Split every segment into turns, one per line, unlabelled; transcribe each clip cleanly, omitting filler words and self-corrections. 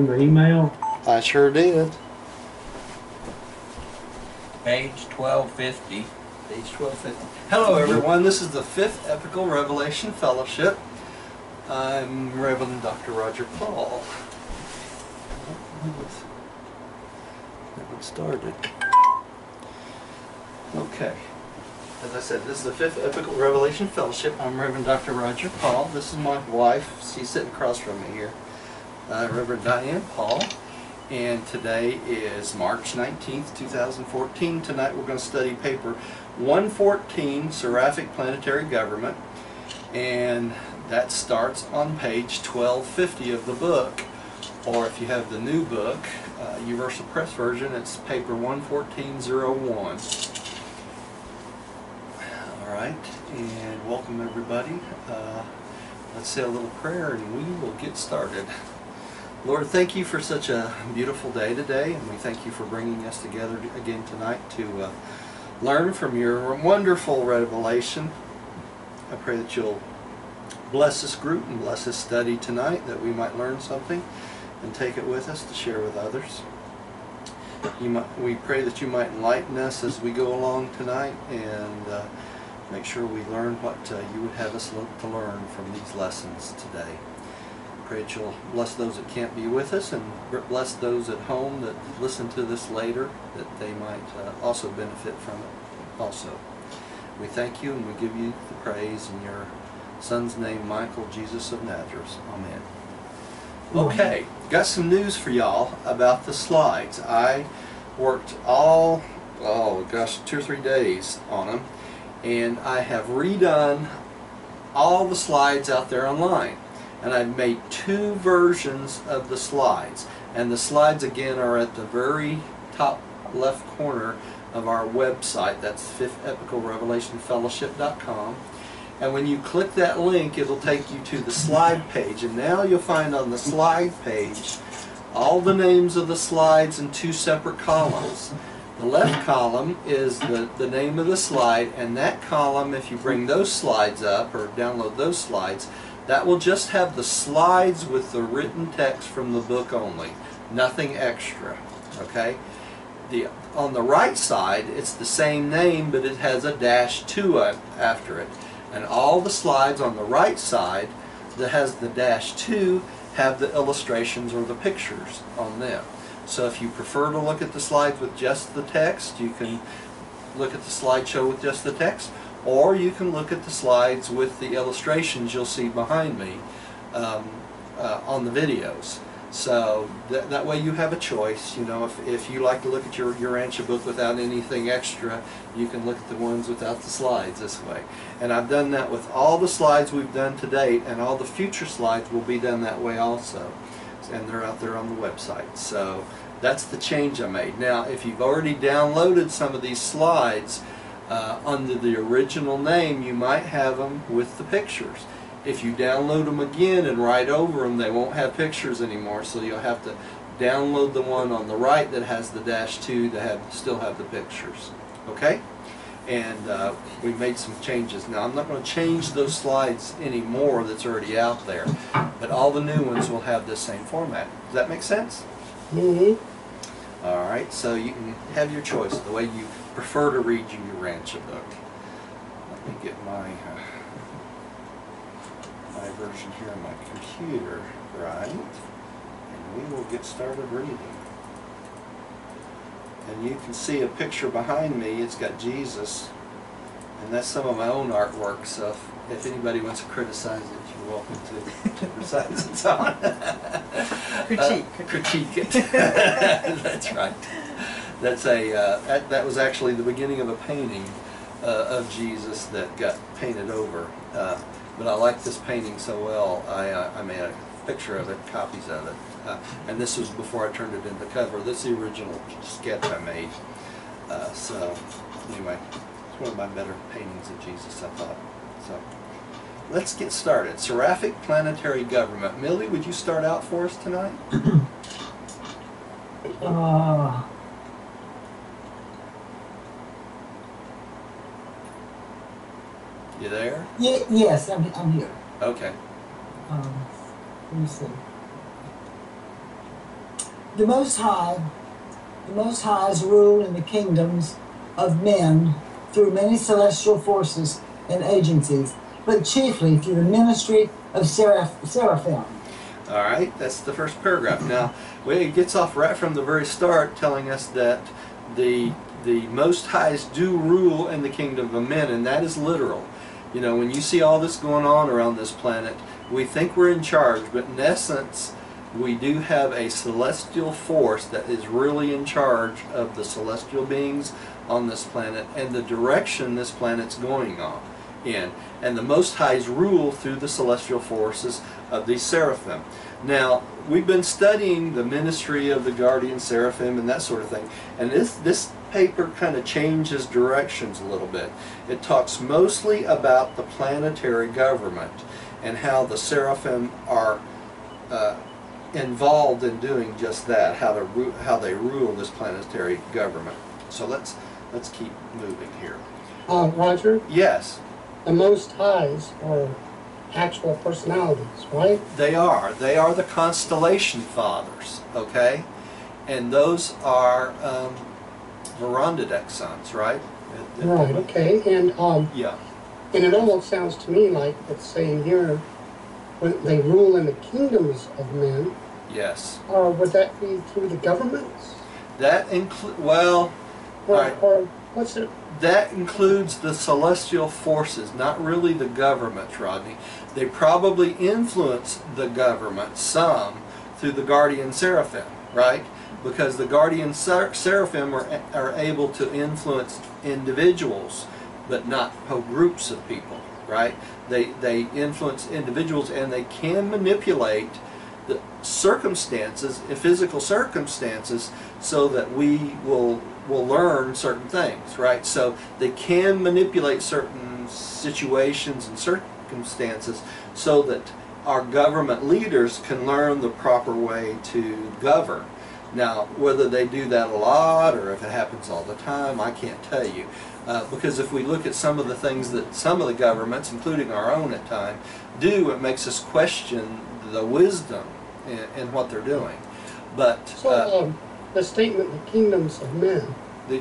in the email?
I sure did.
Page 1250.
Page 1250. Hello everyone, this is the 5th Epical Revelation Fellowship. I'm Reverend Dr. Roger Paul. That one started. Okay. As I said, this is the 5th Epical Revelation Fellowship. I'm Reverend Dr. Roger Paul. This is my wife. She's sitting across from me here. Reverend Diane Paul. And today is March 19th, 2014. Tonight we're going to study paper 114, Seraphic Planetary Government. And that starts on page 1250 of the book. Or if you have the new book, Universal Press version, it's paper 11401. Alright, and welcome everybody. Let's say a little prayer and we will get started. Lord, thank you for such a beautiful day today, and we thank you for bringing us together again tonight to learn from your wonderful revelation. I pray that you'll bless this group and bless this study tonight, that we might learn something and take it with us to share with others. We pray that you might enlighten us as we go along tonight, and make sure we learn what you would have us to learn from these lessons today. Pray that you'll bless those that can't be with us, and bless those at home that listen to this later, that they might also benefit from it also. We thank you and we give you the praise in your Son's name, Michael, Jesus of Nazareth. Amen. Okay, got some news for y'all about the slides. I worked oh gosh, 2 or 3 days on them, and I have redone all the slides out there online. And I've made 2 versions of the slides. And the slides again are at the very top left corner of our website. That's 5thEpicalRevelationFellowship.com. And when you click that link, it'll take you to the slide page. And now you'll find on the slide page all the names of the slides in 2 separate columns. The left column is the name of the slide, and that column, if you bring those slides up or download those slides, that will just have the slides with the written text from the book only, nothing extra. Okay? On the right side, it's the same name, but it has a -2 after it. And all the slides on the right side that has the -2 have the illustrations or the pictures on them. So if you prefer to look at the slides with just the text, you can look at the slideshow with just the text. Or you can look at the slides with the illustrations you'll see behind me on the videos. So that way you have a choice. You know, if you like to look at your Urantia book without anything extra, you can look at the ones without the slides this way. And I've done that with all the slides we've done to date, and all the future slides will be done that way also. And they're out there on the website. So that's the change I made. Now, if you've already downloaded some of these slides, under the original name, you might have them with the pictures. If you download them again and write over them, they won't have pictures anymore, so you'll have to download the one on the right that has the -2 to still have the pictures. Okay? And we made some changes. Now, I'm not going to change those slides anymore that's already out there, but all the new ones will have the same format. Does that make sense?
Mm-hmm.
Alright, so you can have your choice, the way you prefer to read your Urantia book. Let me get my version here on my computer, right? And we will get started reading. And you can see a picture behind me. It's got Jesus, and that's some of my own artwork, so if anybody wants to criticize it, you're welcome to criticize it on. Critique it. That's right. That's that was actually the beginning of a painting of Jesus that got painted over. But I like this painting so well, I made a picture of it, copies of it. And this was before I turned it into cover. This is the original sketch I made. So anyway, it's one of my better paintings of Jesus, I thought. So let's get started. Seraphic Planetary Government. Millie, would you start out for us tonight? You there?
Yes, I'm here.
Okay.
Let me see.
the Most High's rule in the kingdoms of men through many celestial forces and agencies, but chiefly through the ministry of Seraphim.
All right, that's the first paragraph. Now, it gets off right from the very start telling us that the Most Highs do rule in the kingdom of men, and that is literal. You know, when you see all this going on around this planet, we think we're in charge, but in essence, we do have a celestial force that is really in charge of the celestial beings on this planet and the direction this planet's going on in. And the Most Highs rule through the celestial forces of these Seraphim. Now, we've been studying the ministry of the guardian Seraphim and that sort of thing, and this paper kind of changes directions a little bit. It talks mostly about the planetary government and how the Seraphim are involved in doing just that, how they rule this planetary government. So let's keep moving here.
Roger,
Yes,
the Most Highs are actual personalities, right?
they are. They are the Constellation Fathers, okay? And those are Verondadek's sons, right?
Right, okay. And
Yeah.
and it almost sounds to me like it's saying here, when they rule in the kingdoms of men,
Yes.
or would that be through the governments?
That well,
Or,
right.
or what's it?
That includes the celestial forces, not really the governments, Rodney. They probably influence the government some through the guardian Seraphim, right? Because the guardian Seraphim are able to influence individuals, but not whole groups of people, right? They influence individuals, and they can manipulate the circumstances, physical circumstances, so that we will learn certain things, right? So they can manipulate certain situations and circumstances so that our government leaders can learn the proper way to govern. Now, whether they do that a lot or if it happens all the time, I can't tell you. Because if we look at some of the things that some of the governments, including our own at times, do, it makes us question the wisdom in what they're doing. But
So the statement, the kingdoms of men,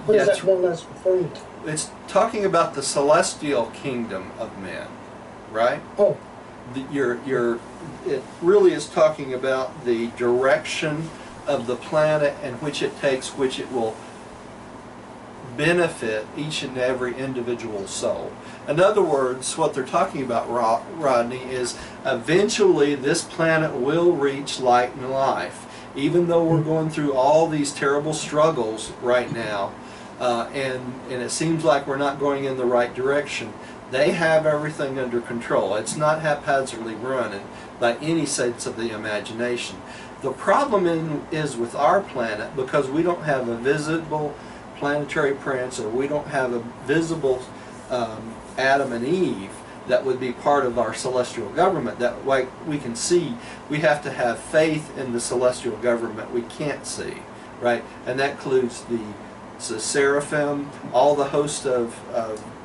what is that more or less referring to?
it's talking about the celestial kingdom of men, right?
Oh,
It really is talking about the direction of the planet and which it takes, which it will benefit each and every individual soul. In other words, what they're talking about, Rodney, is eventually this planet will reach light and life. Even though we're going through all these terrible struggles right now, and it seems like we're not going in the right direction, they have everything under control. It's not haphazardly run by any sense of the imagination. The problem is with our planet, because we don't have a visible planetary prince, or we don't have a visible Adam and Eve that would be part of our celestial government that way we can see. We have to have faith in the celestial government we can't see, right? And that includes the Seraphim, all the host of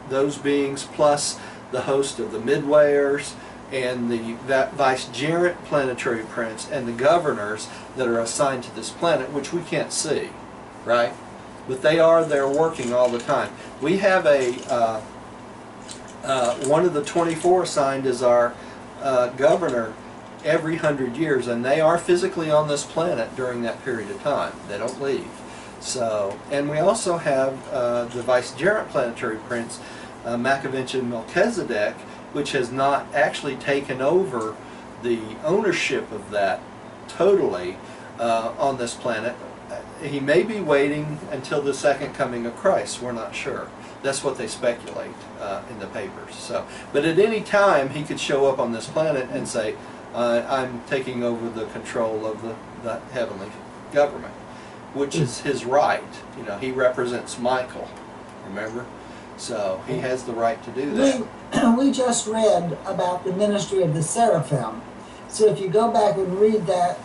those beings, plus the host of the Midwayers, and the vicegerent planetary prince, and the governors that are assigned to this planet, which we can't see, right? But they are there working all the time. We have one of the 24 assigned as our governor every 100 years, and they are physically on this planet during that period of time. They don't leave. So, and we also have the vicegerent planetary prince, Machiventa Melchizedek, which has not actually taken over the ownership of that totally on this planet. He may be waiting until the second coming of Christ. We're not sure. That's what they speculate in the papers. So, but at any time he could show up on this planet and say, "I'm taking over the control of the heavenly government," which is his right. You know, he represents Michael. Remember, so he has the right to do that.
We just read about the ministry of the Seraphim. So if you go back and read that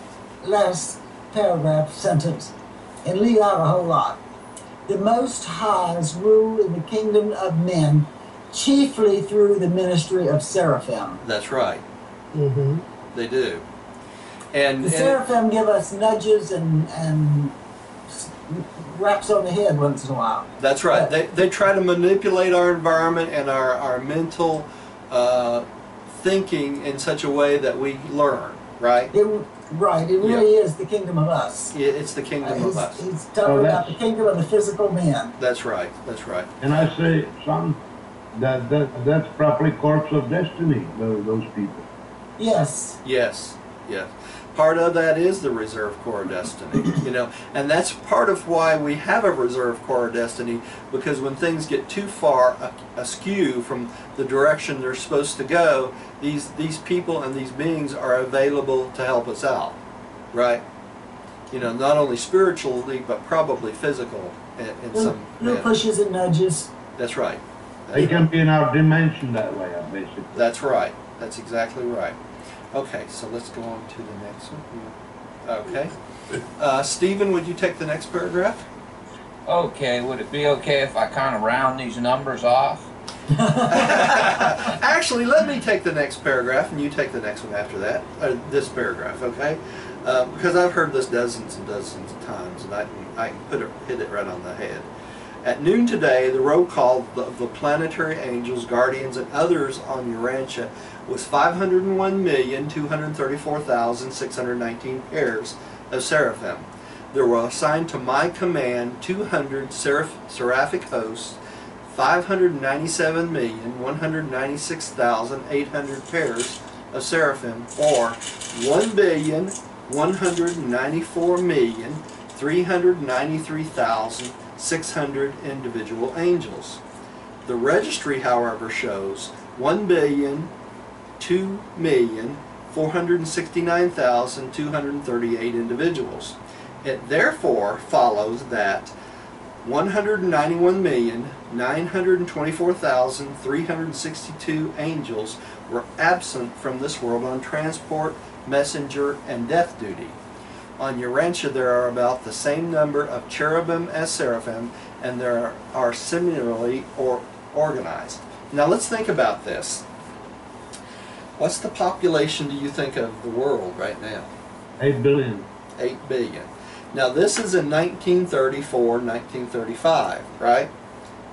last paragraph sentence and leave out a whole lot. The Most Highs rule in the kingdom of men, chiefly through the ministry of Seraphim.
That's right.
mm-hmm.
They do. And
The Seraphim give us nudges and raps on the head once in a while.
that's right. They try to manipulate our environment and our mental thinking in such a way that we learn, right?
It really is the kingdom of us.
It's the kingdom of us.
He's talking about the kingdom of the physical man.
That's right. That's right.
And I say, son, that's probably corpse of destiny, those people.
Yes.
Yes. Yes. Part of that is the reserve core destiny, you know, and that's part of why we have a reserve core destiny, because when things get too far askew from the direction they're supposed to go, these people and these beings are available to help us out, right? You know, not only spiritually, but probably physical in some manner.
Pushes and nudges.
That's right.
They can be in our dimension that way, basically.
That's right. That's exactly right. Okay, so let's go on to the next one. Okay. Stephen, would you take the next paragraph?
Okay, would it be okay if I kind of round these numbers off?
Actually, let me take the next paragraph and you take the next one after that. This paragraph, okay? Because I've heard this dozens and dozens of times, and I can hit it right on the head. At noon today, the roll call of the planetary angels, guardians, and others on Urantia was 501,234,619 pairs of Seraphim. There were assigned to my command 200 seraphic hosts, 597,196,800 pairs of Seraphim, or 1,194,393,600 individual angels. The registry, however, shows 1,2,469,238 individuals. It therefore follows that 191,924,362 angels were absent from this world on transport, messenger, and death duty. On Urantia there are about the same number of cherubim as seraphim, and there are similarly organized. Now let's think about this. What's the population, do you think, of the world right now?
8 billion.
8 billion. Now this is in 1934, 1935, right?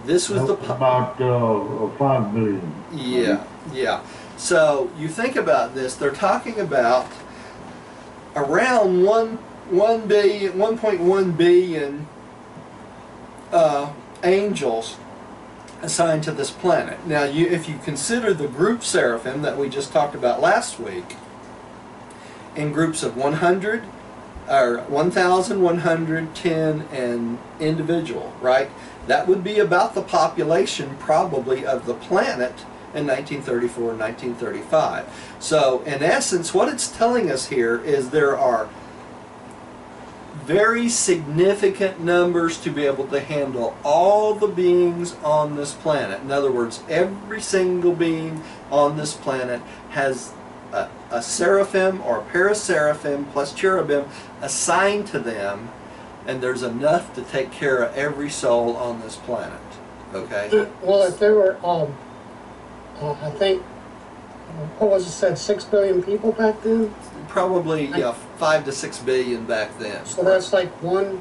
This was
about 5 billion.
Yeah, yeah. So you think about this, they're talking about around 1.1 billion angels assigned to this planet. Now, if you consider the group seraphim that we just talked about last week, in groups of 100, or 1,110, and individual, right? That would be about the population probably of the planet in 1934 and 1935. So, in essence, what it's telling us here is there are very significant numbers to be able to handle all the beings on this planet. In other words, every single being on this planet has a seraphim or a pair of seraphim plus cherubim assigned to them, and there's enough to take care of every soul on this planet. Okay?
Well, if there were, I think, what was it said, 6 billion people back then?
Probably, yeah, 5 to 6 billion back then.
So that's like 1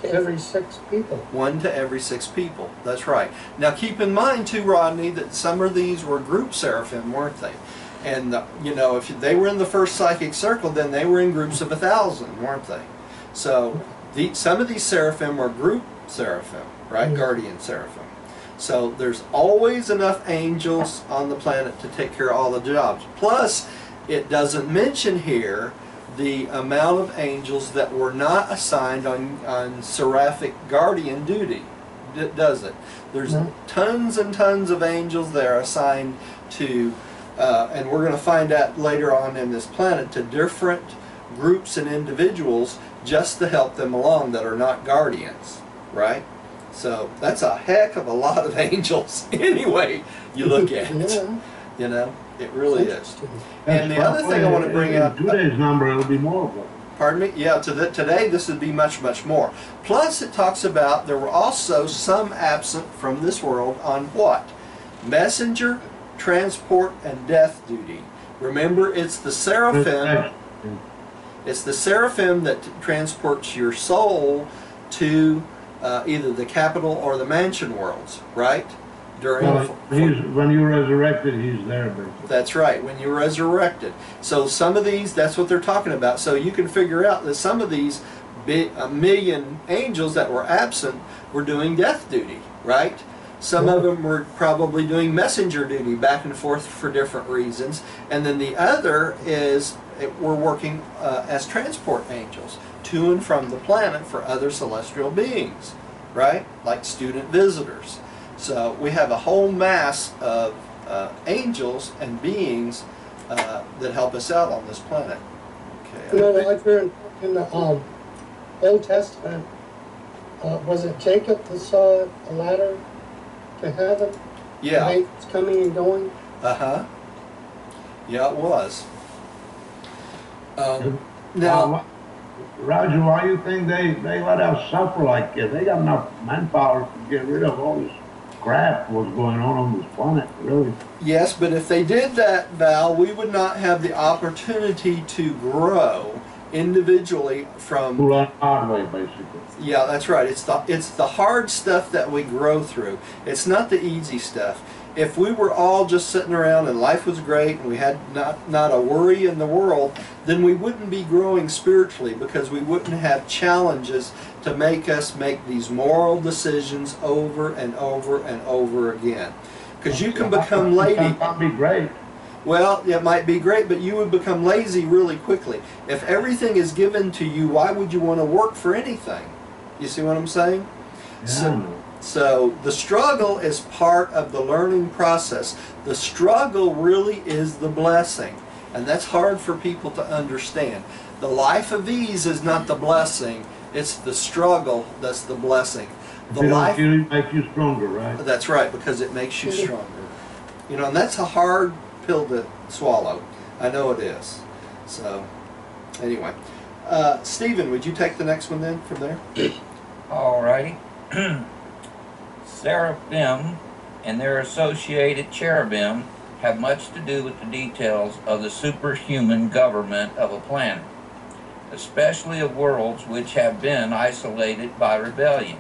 to every 6 people.
1 to every 6 people. That's right. Now keep in mind too, Rodney, that some of these were group seraphim, weren't they? And you know, if they were in the first psychic circle, then they were in groups of 1,000, weren't they? So some of these seraphim are group seraphim, right? Guardian seraphim. So there's always enough angels on the planet to take care of all the jobs. Plus, it doesn't mention here the amount of angels that were not assigned on seraphic guardian duty, does it? There's tons and tons of angels that are assigned to, and we're going to find out later on in this planet, to different groups and individuals just to help them along that are not guardians, right? So that's a heck of a lot of angels anyway you look at it. You know, it really is. And the other thing I want to bring up,
today's number, it'll be more of them.
Pardon me? Yeah, today this would be much, much more. Plus it talks about there were also some absent from this world on what? Messenger, transport, and death duty. Remember, it's the seraphim. It's the Seraphim that transports your soul to either the capital or the mansion worlds, right?
When you're resurrected, he's there, basically.
That's right, when you're resurrected. So some of these, that's what they're talking about. So you can figure out that some of these a million angels that were absent were doing death duty, right? Some of them were probably doing messenger duty back and forth for different reasons. And then the other is we're working as transport angels to and from the planet for other celestial beings, right? Like student visitors. So we have a whole mass of angels and beings that help us out on this planet. Okay.
You know, like we're in the Old Testament, was it Jacob that saw a ladder to heaven?
Yeah.
It's coming and going?
Uh-huh. Yeah, it was. Now,
Roger, why do you think they let us suffer like this? They got enough manpower to get rid of all this crap what's going on this planet, really.
yes, but if they did that, Val, we would not have the opportunity to grow individually from...
To run our way, basically.
Yeah, that's right. It's the hard stuff that we grow through. It's not the easy stuff. If we were all just sitting around and life was great and we had not a worry in the world, then we wouldn't be growing spiritually, because we wouldn't have challenges to make us make these moral decisions over and over and over again. Because you can become lazy.
That'd be great.
Well, it might be great, but you would become lazy really quickly. If everything is given to you, why would you want to work for anything? You see what I'm saying?
Yeah.
So the struggle is part of the learning process. The struggle really is the blessing. And that's hard for people to understand. The life of ease is not the blessing. It's the struggle that's the blessing. The life
makes you stronger, right?
That's right, because it makes you stronger. You know, and that's a hard pill to swallow. I know it is. So, anyway. Stephen, would you take the next one then from there?
Alrighty. Seraphim and their associated cherubim have much to do with the details of the superhuman government of a planet, especially of worlds which have been isolated by rebellion.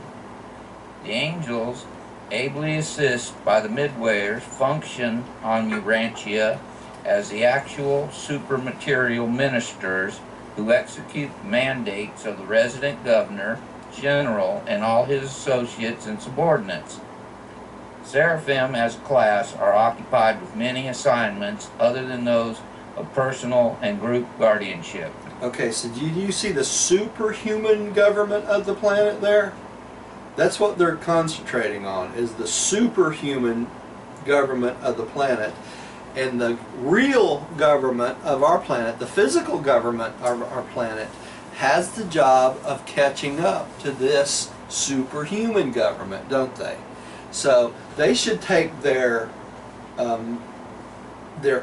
The angels, ably assisted by the Midwayers, function on Urantia as the actual supermaterial ministers who execute the mandates of the resident governor, general, and all his associates and subordinates. Seraphim as a class are occupied with many assignments other than those of personal and group guardianship.
Okay, so do you see the superhuman government of the planet there? That's what they're concentrating on, is the superhuman government of the planet. And the real government of our planet, the physical government of our planet, has the job of catching up to this superhuman government, don't they? So they should take their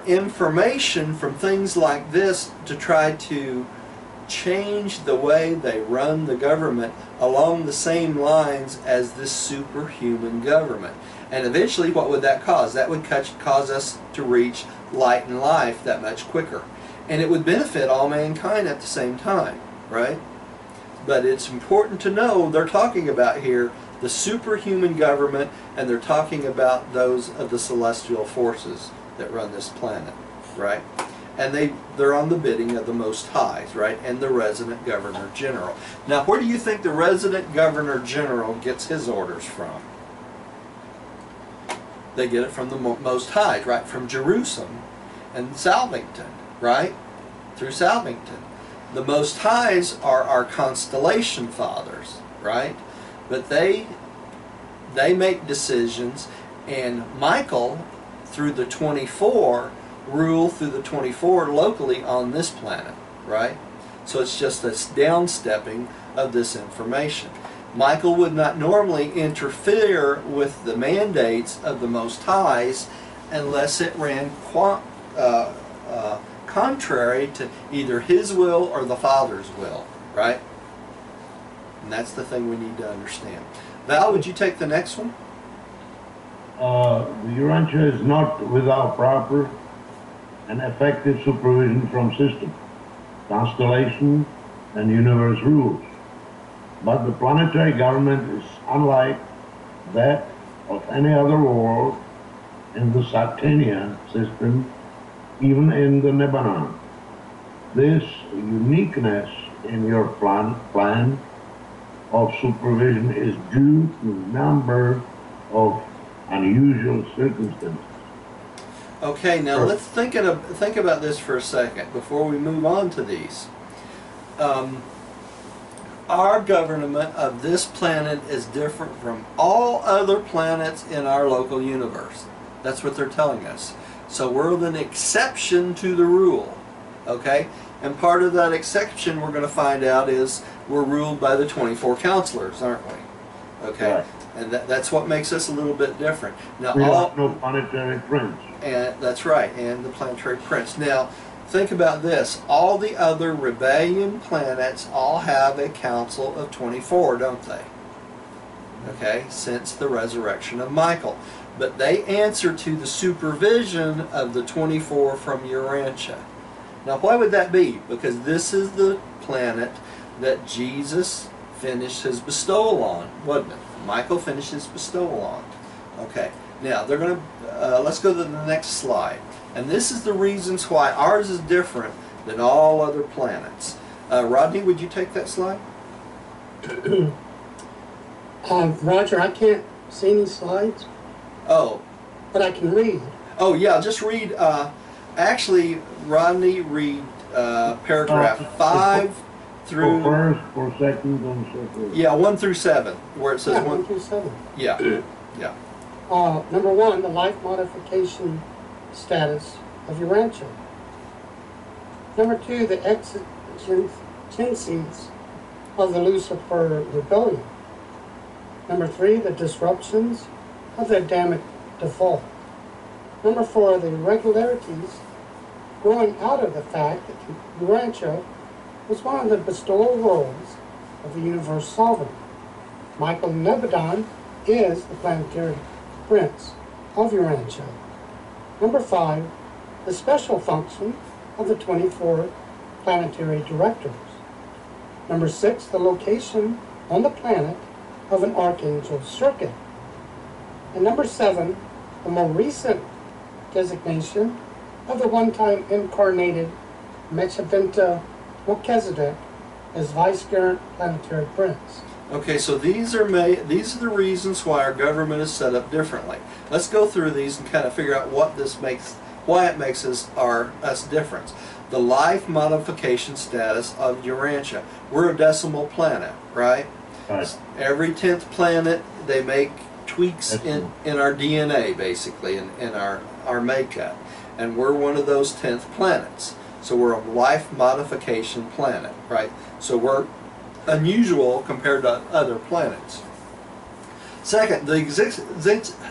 information from things like this to try to change the way they run the government along the same lines as this superhuman government. And eventually, what would that cause? That would cause us to reach light and life that much quicker. And it would benefit all mankind at the same time, right? But it's important to know they're talking about here the superhuman government, and they're talking about those of the celestial forces that run this planet, right? And they're on the bidding of the Most High, right? And the resident governor general. Now, where do you think the resident governor general gets his orders from? They get it from the Most High, right? From Jerusem and Salvington, right? Through Salvington. The Most Highs are our Constellation fathers, right? But they make decisions, and Michael, through the 24, rule through the 24 locally on this planet, right? So it's just this downstepping of this information. Michael would not normally interfere with the mandates of the Most Highs unless it ran contrary to either his will or the Father's will, right? And that's the thing we need to understand. Val, would you take the next one?
The Urantia is not without proper and effective supervision from system. Constellation and universe rules. But the planetary government is unlike that of any other world in the Satanian system, even in the Lebanon. This uniqueness in your plan of supervision is due to a number of unusual circumstances.
Okay, now let's think about this for a second before we move on to these. Our government of this planet is different from all other planets in our local universe. That's what they're telling us. So we're an exception to the rule. Okay? And part of that exception we're going to find out is we're ruled by the 24 counselors, aren't we? Okay?
Right.
And that's what makes us a little bit different. Now,
We have no planetary prince.
And that's right, and the planetary prince. Now, think about this. All the other rebellion planets all have a council of 24, don't they? Okay, since the resurrection of Michael. But they answer to the supervision of the 24 from Urantia. Now, why would that be? Because this is the planet that Jesus finished his bestowal on, wasn't it? Michael finished his bestowal on. Okay, now they're going to, let's go to the next slide. And this is the reasons why ours is different than all other planets. Rodney, would you take that slide?
Roger, I can't see any slides,
Oh.
but I can read.
Oh, yeah, just read, actually, Rodney, read paragraph 5 through...
For first, for second, and so forth.
Yeah, 1 through 7, where it says
Yeah,
1...
1 through 7.
Yeah, yeah.
Number 1, the life modification status of Urantia. Number 2, the exigencies of the Lucifer rebellion. Number 3, the disruptions of the Adamic default. Number 4, the irregularities growing out of the fact that Urantia was one of the bestowal worlds of the universe sovereign. Michael Nebadon is the planetary prince of Urantia. Number 5, the special function of the 24 planetary directors. Number 6, the location on the planet of an archangel circuit. And number 7, the more recent designation of the one-time incarnated Machiventa Melchizedek as vicegerent planetary prince.
Okay, so these are the reasons why our government is set up differently. Let's go through these and kind of figure out why it makes us different. The life modification status of Urantia. We're a decimal planet, right?
Right.
Every 10th planet, they make tweaks in our DNA, basically, in our makeup. And we're one of those 10th planets. So we're a life modification planet, right? So we're unusual compared to other planets. Second, the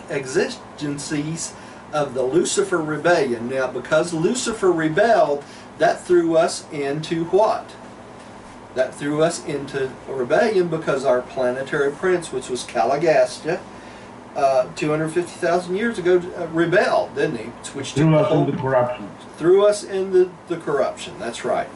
exigencies of the Lucifer rebellion. Now, because Lucifer rebelled, that threw us into what? That threw us into a rebellion because our planetary prince, which was Caligastia, 250,000 years ago, rebelled, didn't he? Which
Threw us into corruption.
Threw us into the corruption, that's right.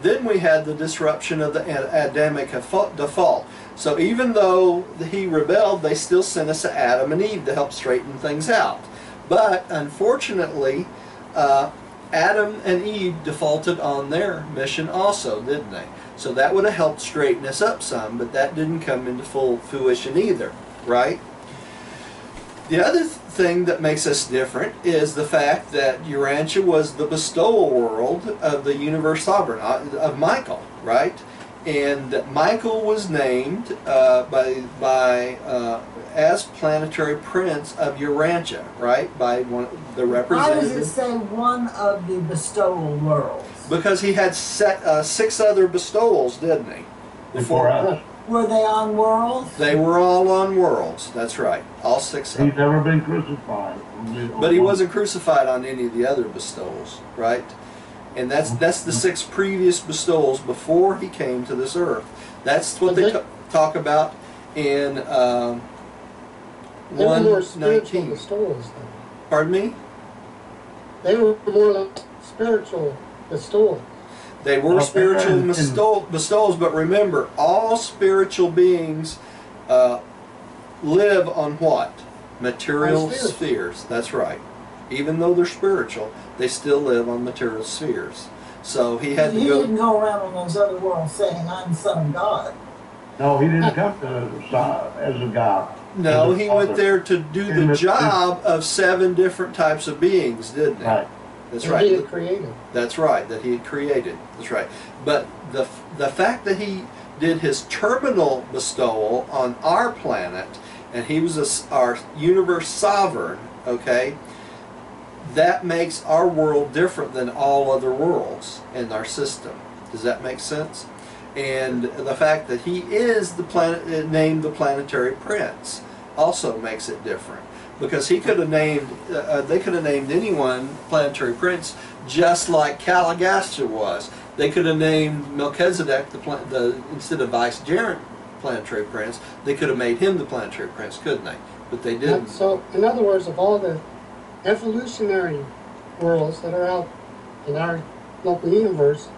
Then we had the disruption of the Adamic default. So even though he rebelled, they still sent us to Adam and Eve to help straighten things out. But unfortunately, Adam and Eve defaulted on their mission also, didn't they? So that would have helped straighten us up some, but that didn't come into full fruition either, right? The other thing that makes us different is the fact that Urantia was the bestowal world of the universe sovereign, of Michael, right? And that Michael was named as planetary prince of Urantia, right? By the representative.
Why does it say one of the bestowal worlds?
Because he had 6 other bestowals, didn't he?
Before us.
Were they on worlds?
They were all on worlds, that's right. All 6 of them.
He's never been crucified.
But he wasn't crucified on any of the other bestowals, right? And that's the 6 previous bestowals before he came to this earth. That's what they talk about in
They were more spiritual
1:19.
bestowals, though.
Pardon me?
They were more like spiritual bestowals.
They were spiritual bestowals, but remember, all spiritual beings live on what? Material spheres. That's right. Even though they're spiritual, they still live on material spheres. So he had to go.
He didn't go around on those other worlds saying, "I'm the Son of God."
No, he didn't come as a God.
No, he went there to do the job of 7 different types of beings, didn't he?
Right.
That's
That
right.
he had created.
That's right, that he had created. That's right. But the fact that he did his terminal bestowal on our planet, and he was our universe sovereign, okay, that makes our world different than all other worlds in our system. Does that make sense? And the fact that he is the planet named the planetary prince also makes it different, because he could have named they could have named anyone planetary prince, just like Caligastia was. They could have named Melchizedek instead of vicegerent planetary prince. They could have made him the planetary prince, couldn't they? But they didn't.
So, in other words, of all the evolutionary worlds that are out in our local universe,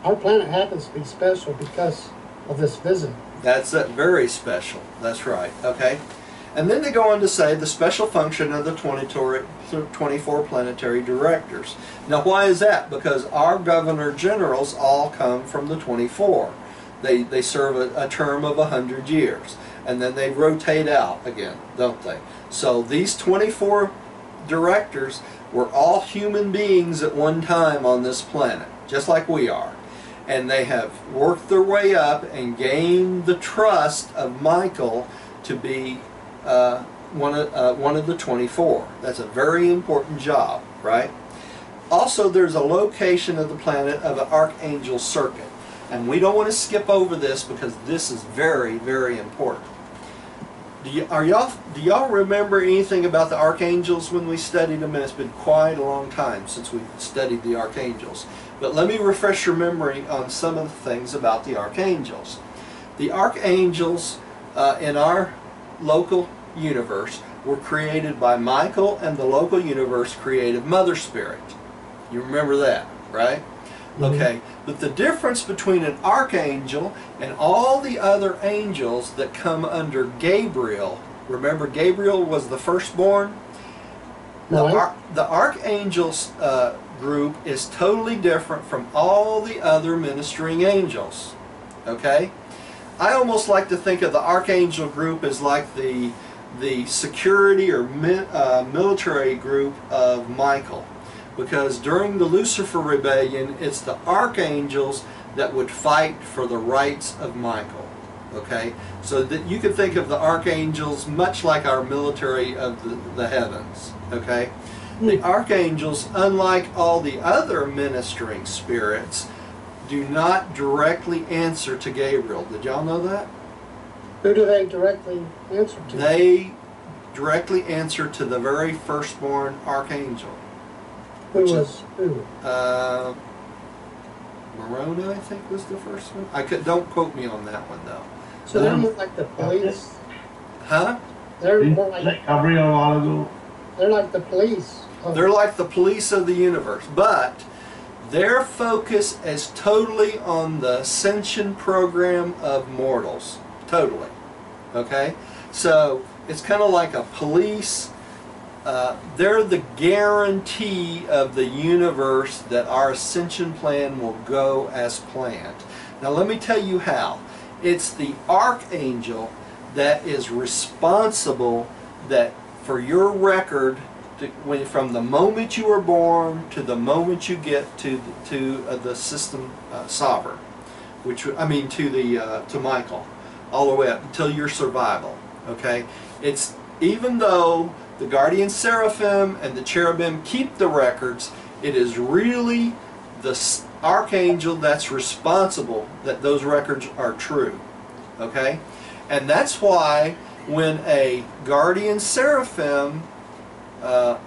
our planet happens to be special because of this visit.
That's very special. That's right. Okay. And then they go on to say the special function of the 24 planetary directors. Now, why is that? Because our governor generals all come from the 24. They serve a term of 100 years, and then they rotate out again, don't they? So these 24 directors were all human beings at one time on this planet, just like we are. And they have worked their way up and gained the trust of Michael to be one of the 24. That's a very important job, right? Also, there's a location of the planet of an archangel circuit. And we don't want to skip over this because this is very, very important. Do y'all remember anything about the archangels when we studied them? And it's been quite a long time since we studied the archangels. But let me refresh your memory on some of the things about the archangels. The archangels in our local universe were created by Michael and the local universe creative Mother Spirit. You remember that, right? Okay, but the difference between an archangel and all the other angels that come under Gabriel, remember Gabriel was the firstborn? The archangels group is totally different from all the other ministering angels. Okay? I almost like to think of the archangel group as like the security or military group of Michael. Because during the Lucifer rebellion, it's the archangels that would fight for the rights of Michael. Okay? So that you can think of the archangels much like our military of the heavens. Okay? The archangels, unlike all the other ministering spirits, do not directly answer to Gabriel. Did y'all know that?
Who do they directly answer to?
They directly answer to the very firstborn archangel.
Who was who?
Moroni, I think, was the first one. Don't quote me on that one though.
So they're more like the police.
Huh?
They're more like
Gabriel a while ago.
they're like the police.
They're like the police of the universe, but their focus is totally on the ascension program of mortals. Totally. Okay? So it's kind of like a police. They're the guarantee of the universe that our ascension plan will go as planned. Now let me tell you how. It's the archangel that is responsible for your record from the moment you were born to the moment you get to the system sovereign, to Michael, all the way up until your survival. Okay, it's even though the guardian seraphim and the cherubim keep the records, it is really the archangel that's responsible that those records are true. Okay, and that's why when a guardian seraphim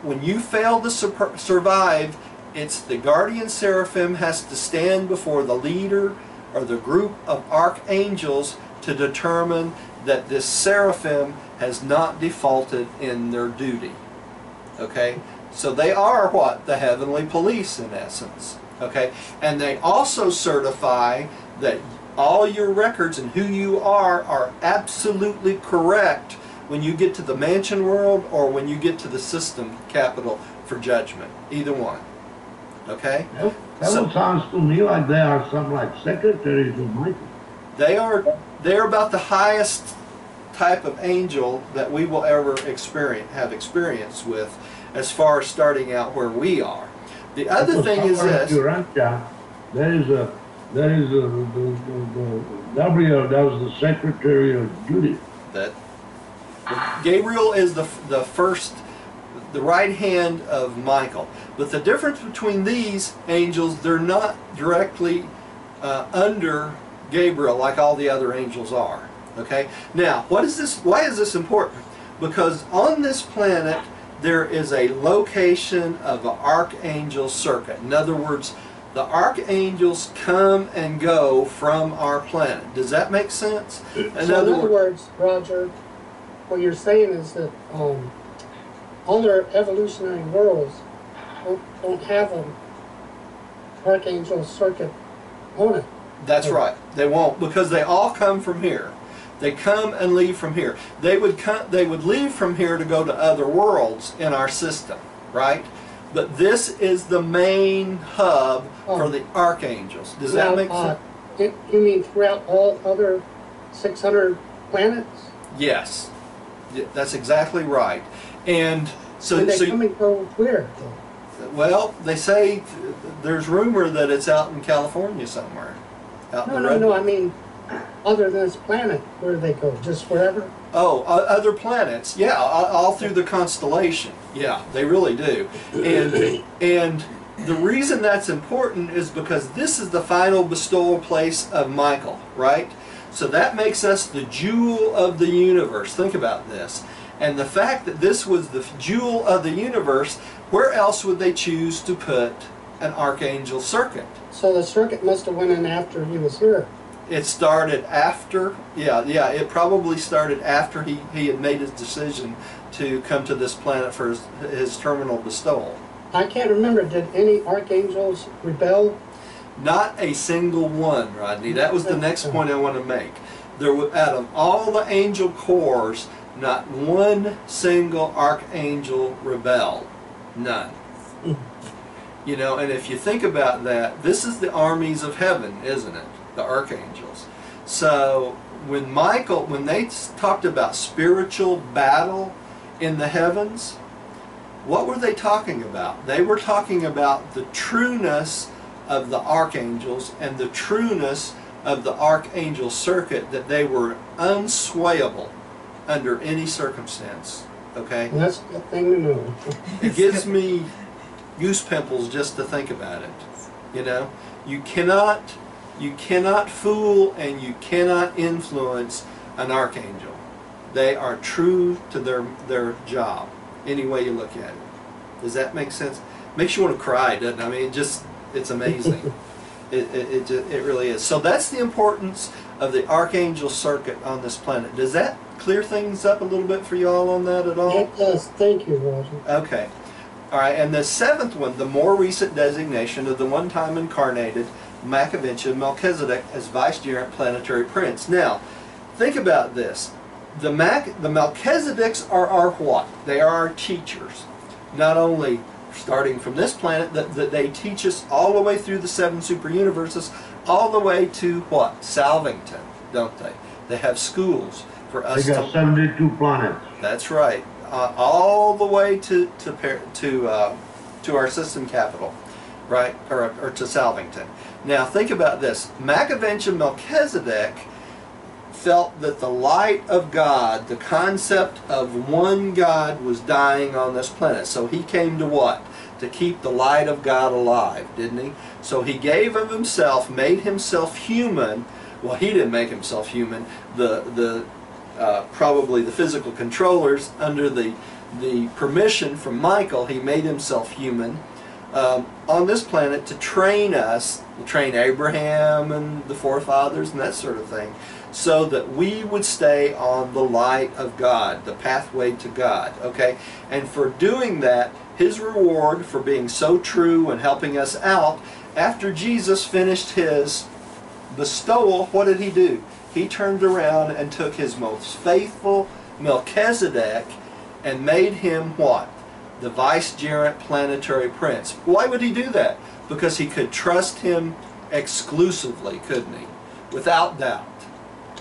when you fail to survive, it's the guardian seraphim has to stand before the leader or the group of archangels to determine that this seraphim has not defaulted in their duty. Okay? So they are what? The heavenly police in essence. Okay? And they also certify that all your records and who you are absolutely correct when you get to the mansion world or when you get to the system capital for judgment. Either one. Okay?
That sounds to me like they are some like secretaries of Michael.
They're about the highest type of angel that we will ever have experience with, as far as starting out where we are. The other thing is this.
Urantia, the Gabriel, that was the secretary of Judith.
That Gabriel is the first, the right hand of Michael. But the difference between these angels, they're not directly under Gabriel like all the other angels are. Okay? Now, what is this? Why is this important? Because on this planet there is a location of an archangel circuit. In other words, the archangels come and go from our planet. Does that make sense?
In other words, Roger, what you're saying is that other evolutionary worlds don't have an archangel circuit on it.
That's right. They won't, because they all come from here. They come and leave from here. They would leave from here to go to other worlds in our system, right? But this is the main hub for the archangels. Does that make sense?
You mean throughout all other 600 planets?
Yes. That's exactly right. And so
they come and go where?
Well, they say there's rumor that it's out in California somewhere.
No, I mean, other than this planet, where do they go? Just wherever?
Oh, other planets. Yeah, all through the constellation. Yeah, they really do. And the reason that's important is because this is the final bestowal place of Michael, right? So that makes us the jewel of the universe. Think about this. And the fact that this was the jewel of the universe, where else would they choose to put an archangel circuit?
So the circuit must have went in after he was here.
It started after, it probably started after he had made his decision to come to this planet for his terminal bestowal.
I can't remember, did any archangels rebel?
Not a single one, Rodney. That was the next point I want to make. There was, out of all the angel corps, not one single archangel rebelled. None. You know, and if you think about that, this is the armies of heaven, isn't it? The archangels. So when they talked about spiritual battle in the heavens, what were they talking about? They were talking about the trueness of the archangels and the trueness of the archangel circuit, that they were unswayable under any circumstance. Okay?
Well, that's a good thing to know.
It gives me goose pimples just to think about it. You know? You cannot fool and you cannot influence an archangel. They are true to their job, any way you look at it. Does that make sense? Makes you want to cry, doesn't it? I mean, it's amazing. It really is. So that's the importance of the archangel circuit on this planet. Does that clear things up a little bit for y'all on that at all?
It does. Thank you, Roger.
Okay. All right, and the seventh one, the more recent designation of the one-time incarnated Machiventa Melchizedek as vicegerent planetary prince. Now, think about this. The Melchizedeks are our what? They are our teachers. Not only starting from this planet, that they teach us all the way through the 7 super universes, all the way to what? Salvington, don't they? They have schools for us.
They got 72 planets.
That's right. All the way to our system capital, right? Or to Salvington. Now think about this. Machiventa Melchizedek felt that the light of God, the concept of one God, was dying on this planet. So he came to what? To keep the light of God alive, didn't he? So he gave of himself, made himself human. Well, he didn't make himself human. Probably the physical controllers, under the permission from Michael, he made himself human on this planet to train us, train Abraham and the forefathers and that sort of thing, so that we would stay on the light of God, the pathway to God. Okay? And for doing that, his reward for being so true and helping us out after Jesus finished his bestowal, what did he do? He turned around and took his most faithful Melchizedek and made him what? The vicegerent planetary prince. Why would he do that? Because he could trust him exclusively, couldn't he? Without doubt,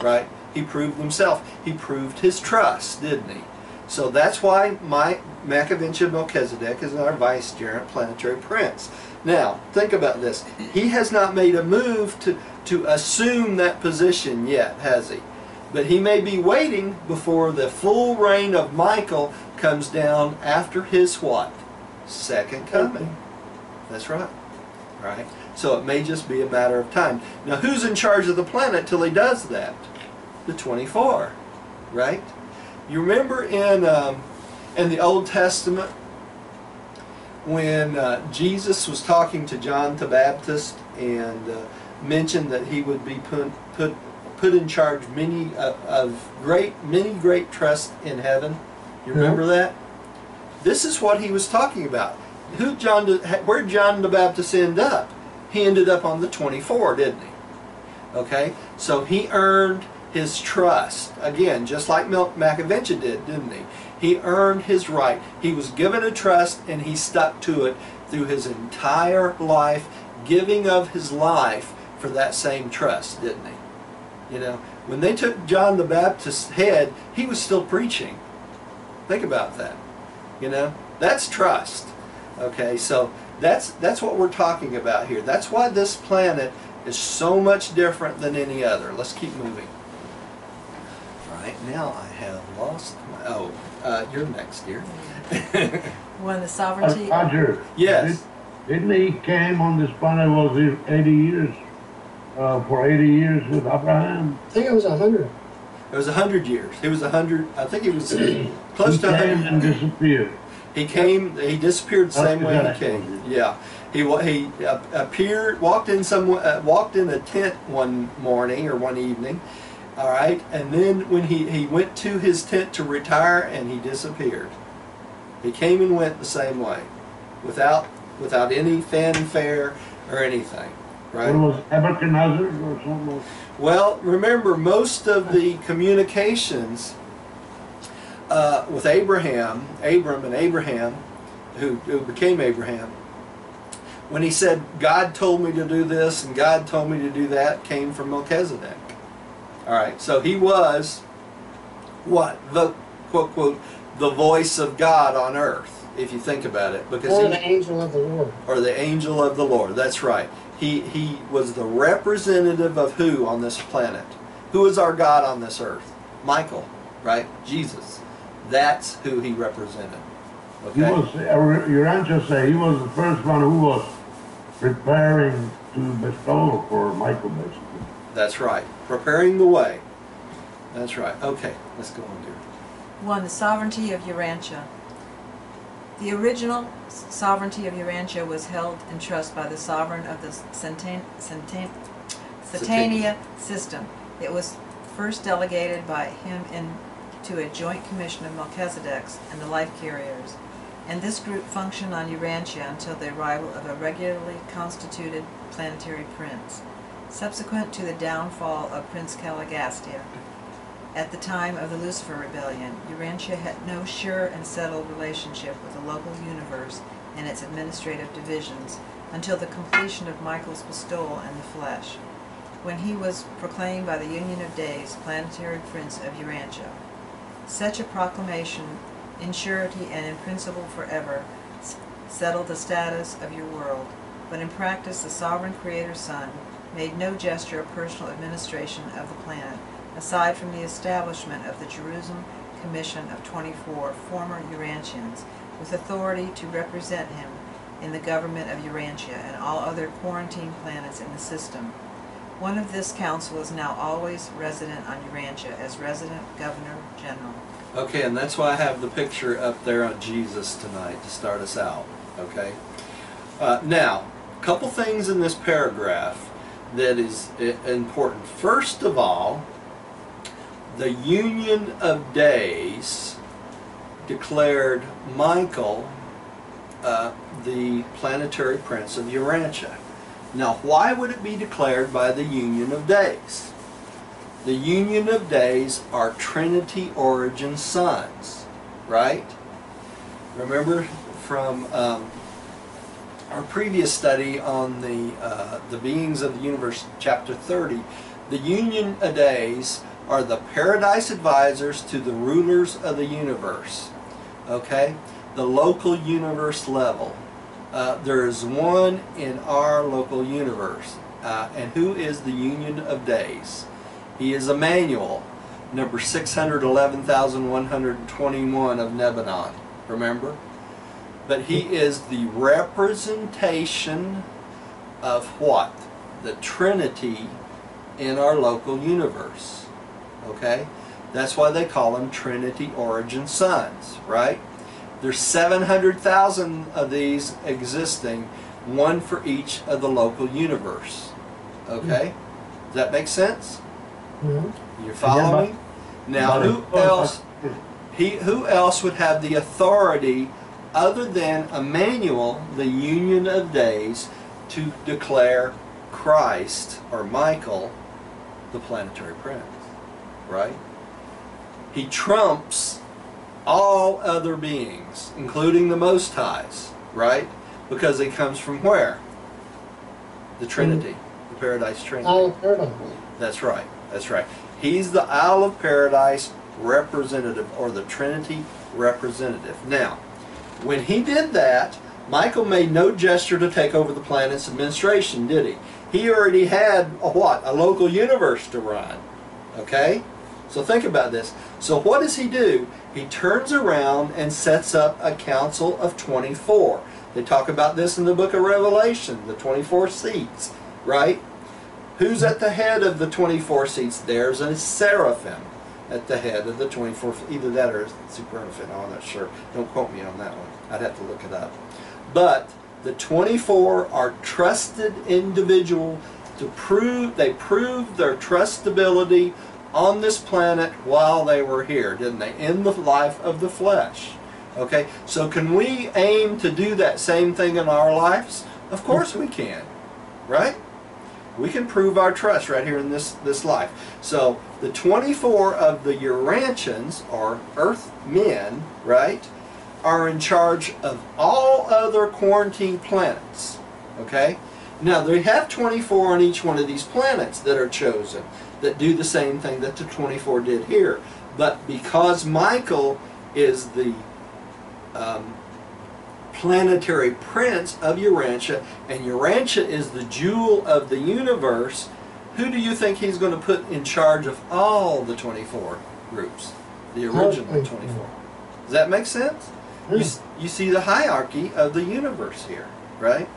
right? He proved himself. He proved his trust, didn't he? So that's why Machiventa Melchizedek is our vicegerent planetary prince. Now, think about this. He has not made a move to assume that position yet, has he? But he may be waiting before the full reign of Michael comes down after his what? Second coming. That's right. Right? So it may just be a matter of time. Now, who's in charge of the planet till he does that? The 24. Right? You remember in the Old Testament when Jesus was talking to John the Baptist and mentioned that he would be put in charge many great trusts in heaven. You remember that? This is what he was talking about. Where did John the Baptist end up? He ended up on the 24, didn't he? Okay, so he earned his trust again, just like Machiventa did, didn't he? He earned his right. He was given a trust, and he stuck to it through his entire life, giving of his life for that same trust, didn't he? You know, when they took John the Baptist's head, he was still preaching. Think about that. You know, that's trust. Okay, so that's what we're talking about here. That's why this planet is so much different than any other. Let's keep moving. Right now I have lost my... you're next, dear.
When the sovereignty...
Roger.
Yes.
Didn't he came on this planet, was it 80 years? For 80 years with Abraham?
I think it was 100.
It was 100 years. It was 100, I think it was close to 100.
He came and disappeared.
He came, he disappeared the same way he came. Yeah. He appeared, walked in a tent one morning or one evening, all right, and then when he went to his tent to retire, and he disappeared. He came and went the same way, without any fanfare or anything, right?
What was Nebuchadnezzar or something?
Well, remember, most of the communications with Abram and Abraham, who became Abraham, when he said, God told me to do this and God told me to do that, came from Melchizedek. All right, so he was, what? The, quote, quote, the voice of God on earth, if you think about it. Because
or the angel of the Lord.
Or the angel of the Lord, that's right. He was the representative of who on this planet? Who is our God on this earth? Michael, right? Jesus. That's who he represented. Okay?
He was, Urantia say, he was the first one who was preparing to bestow for Michael, basically.
That's right. Preparing the way. That's right. Okay, let's go on, dear.
1. The sovereignty of Urantia. The original sovereignty of Urantia was held in trust by the sovereign of the Satania system. It was first delegated by him to a joint commission of Melchizedeks and the life carriers, and this group functioned on Urantia until the arrival of a regularly constituted planetary prince. Subsequent to the downfall of Prince Caligastia, at the time of the Lucifer rebellion, Urantia had no sure and settled relationship with the local universe and its administrative divisions until the completion of Michael's bestowal in the flesh, when he was proclaimed by the Union of Days planetary prince of Urantia. Such a proclamation, in surety and in principle forever, settled the status of your world, but in practice the sovereign creator's son made no gesture of personal administration of the planet, aside from the establishment of the Jerusem Commission of 24 former Urantians, with authority to represent him in the government of Urantia and all other quarantine planets in the system. One of this council is now always resident on Urantia as resident Governor General.
Okay, and that's why I have the picture up there on Jesus tonight to start us out. Okay? Now, a couple things in this paragraph that is important. First of all, the Union of Days declared Michael the planetary prince of Urantia. Now, why would it be declared by the Union of Days? The Union of Days are Trinity origin sons, right? Remember from our previous study on the beings of the universe, chapter 30, the Union of Days are the paradise advisors to the rulers of the universe. Okay? The local universe level. There is one in our local universe. And who is the Union of Days? He is Emmanuel, number 611,121 of Nebanon. Remember? But he is the representation of what? The Trinity in our local universe. Okay? That's why they call them Trinity origin sons, right? There's 700,000 of these existing, one for each of the local universe. Okay? Does that make sense? You follow me? Now, who else would have the authority other than Emmanuel, the Union of Days, to declare Christ, or Michael, the planetary prince? Right? He trumps all other beings, including the Most Highs, right? Because he comes from where? The Trinity, the Paradise Trinity.
Isle of Paradise.
That's right, that's right. He's the Isle of Paradise representative, or the Trinity representative. Now, when he did that, Michael made no gesture to take over the planet's administration, did he? He already had a what? A local universe to run. Okay? So think about this. So what does he do? He turns around and sets up a council of 24. They talk about this in the book of Revelation, the 24 seats, right? Who's at the head of the 24 seats? There's a Seraphim at the head of the 24, either that or Supernaphim, I'm not sure. Don't quote me on that one. I'd have to look it up. But the 24 are trusted individuals to prove, they proved their trustability on this planet while they were here, didn't they? In the life of the flesh. Okay, so can we aim to do that same thing in our lives? Of course we can, right? We can prove our trust right here in this life. So the 24 of the Urantians, or earth men, right, are in charge of all other quarantine planets. Okay? Now they have 24 on each one of these planets that are chosen, that do the same thing that the 24 did here. But because Michael is the planetary prince of Urantia, and Urantia is the jewel of the universe, who do you think he's going to put in charge of all the 24 groups? The original 24. Does that make sense? You see the hierarchy of the universe here, right?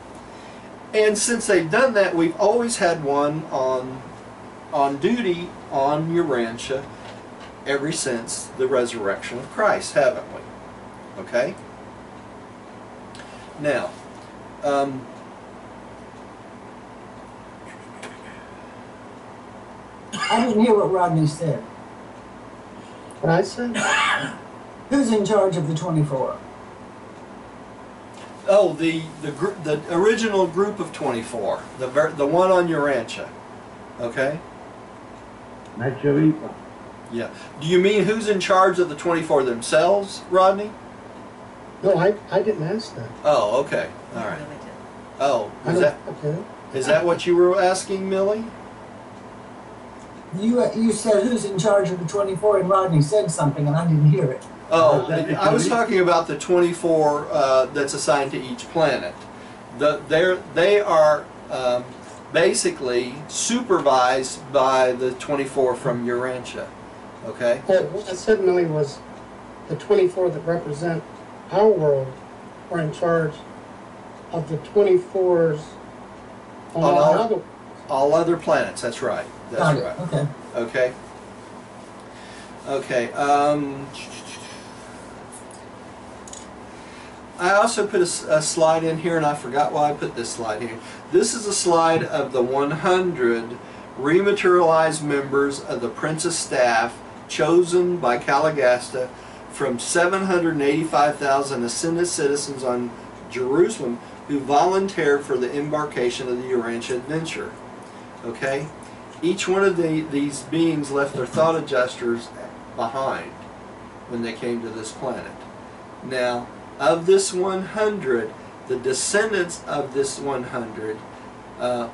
And since they've done that, we've always had one on duty on Urantia ever since the resurrection of Christ, haven't we? Okay? Now,
I didn't hear what Rodney said.
What I said?
Who's in charge of the 24?
oh, the original group of 24, the one on Urantia. Okay?
Machiventa.
Yeah. Do you mean who's in charge of the 24 themselves, Rodney?
No, I didn't ask that.
Oh, okay. All right.
Really did.
Oh,
Okay.
is that what you were asking, Millie?
You said who's in charge of the 24, and Rodney said something, and I didn't hear it.
Oh, I was talking about the 24 that's assigned to each planet. They are basically supervised by the 24 from Urantia. Okay?
What I said, Millie, was the 24 that represent our world are in charge of the 24s on
all other planets. That's right. That's right.
Okay.
Okay. Okay. I also put a slide in here, and I forgot why I put this slide here. This is a slide of the 100 rematerialized members of the Prince's staff chosen by Calagasta from 785,000 ascended citizens on Jerusem who volunteered for the embarkation of the Urantia adventure. Okay? Each one of these beings left their thought adjusters behind when they came to this planet. Now, of this 100, the descendants of this 100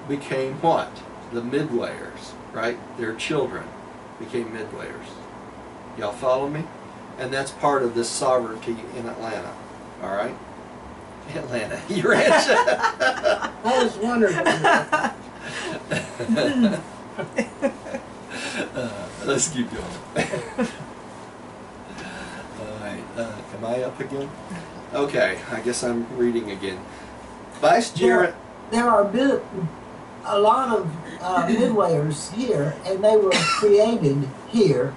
became what? The Midwayers, right? Their children became Midwayers. Y'all follow me? And that's part of this sovereignty in Atlanta. All right? Atlanta, Urantia.
I was wondering about that.
Let's keep going. All right, am I up again? Okay, I guess I'm reading again. Vicegerent.
There are a lot of Midwayers here, and they were created here.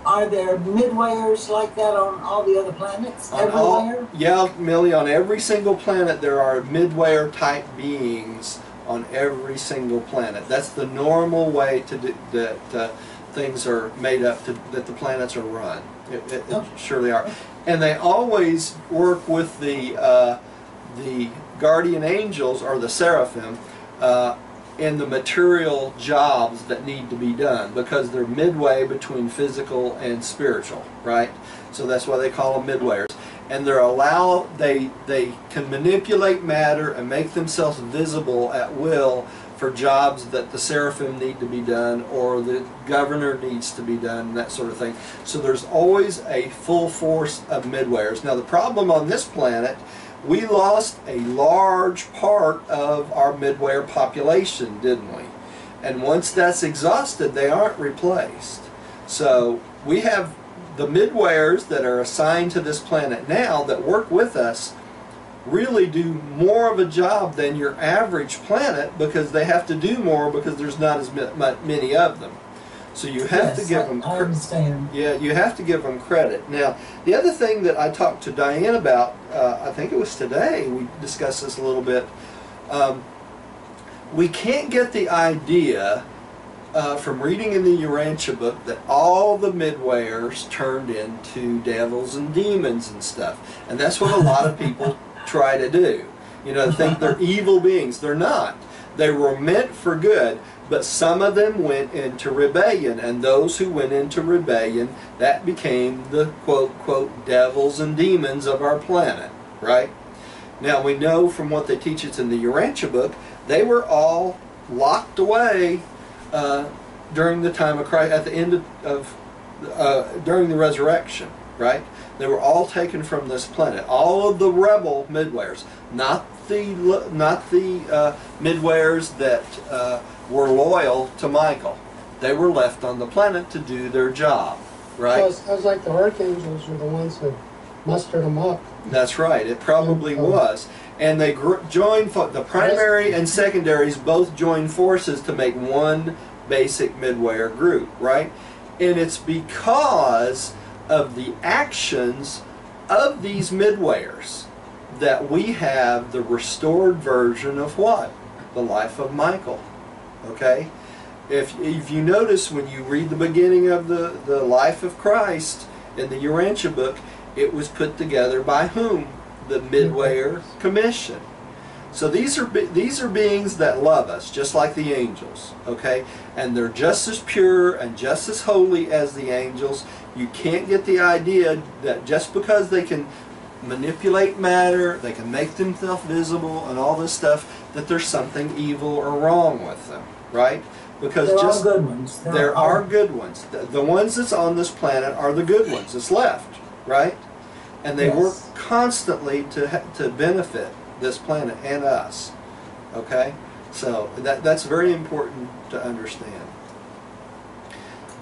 Are there Midwayers like that on all the other planets? Everywhere?
Yeah, Millie, on every single planet there are Midwayer type beings on every single planet. That's the normal way to do, that things are made up, that the planets are run. It surely are. And they always work with the guardian angels, or the Seraphim, in the material jobs that need to be done, because they're midway between physical and spiritual, right? So that's why they call them Midwayers. And they can manipulate matter and make themselves visible at will for jobs that the Seraphim need to be done, or the governor needs to be done, that sort of thing. So there's always a full force of Midwayers. Now the problem on this planet, we lost a large part of our Midwayer population, didn't we? And once that's exhausted, they aren't replaced. So we have the Midwayers that are assigned to this planet now that work with us really do more of a job than your average planet, because they have to do more because there's not as many of them. So you have to give them.
I understand.
Yeah, you have to give them credit. Now, the other thing that I talked to Diane about, I think it was today, we discussed this a little bit. We can't get the idea from reading in the Urantia book that all the Midwayers turned into devils and demons and stuff. And that's what a lot of people try to do. You know, think they're evil beings. They're not. They were meant for good, but some of them went into rebellion, and those who went into rebellion, that became the quote devils and demons of our planet, right? Now we know from what they teach us in the Urantia book, they were all locked away during the time of Christ, at the end of during the resurrection, right? They were all taken from this planet. All of the rebel Midwayers, not the Midwayers that were loyal to Michael. They were left on the planet to do their job, right?
So it was like the archangels were the ones that mustered them up.
That's right. It probably was. And they joined, the primary and secondaries both joined forces to make one basic Midwayer group, right? And it's because of the actions of these Midwayers that we have the restored version of what? The life of Michael. Okay? If you notice when you read the beginning of the life of Christ in the Urantia book, it was put together by whom? The Midwayer Commission. So these are beings that love us, just like the angels, okay? And they're just as pure and just as holy as the angels. You can't get the idea that just because they can manipulate matter, they can make themselves visible and all this stuff, that there's something evil or wrong with them, right? Because
there are good ones.
There are good ones. The ones that's on this planet are the good ones that's left, right? And they work constantly to benefit this planet and us. Okay? So that's very important to understand.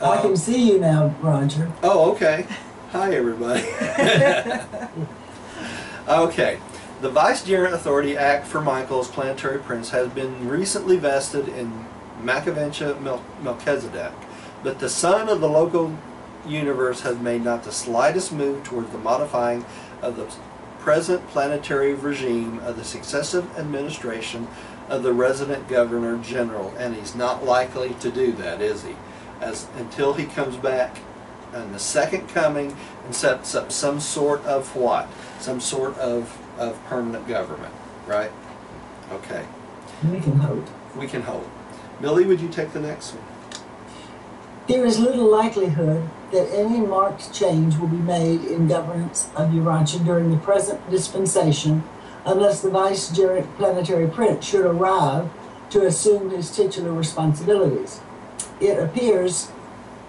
I can see you now, Roger.
Oh, okay. Hi, everybody. Okay. The Vicegerent Authority Act for Michael as Planetary Prince has been recently vested in Machiventa Melchizedek, but the son of the local universe has made not the slightest move towards the modifying of the present planetary regime of the successive administration of the resident governor general, and he's not likely to do that, is he? Until he comes back in the second coming and sets up some sort of what? Some sort of of permanent government, right? Okay.
We can hope.
We can hope. Millie, would you take the next one?
There is little likelihood that any marked change will be made in governance of Urantia during the present dispensation unless the vicegerent planetary prince should arrive to assume his titular responsibilities. It appears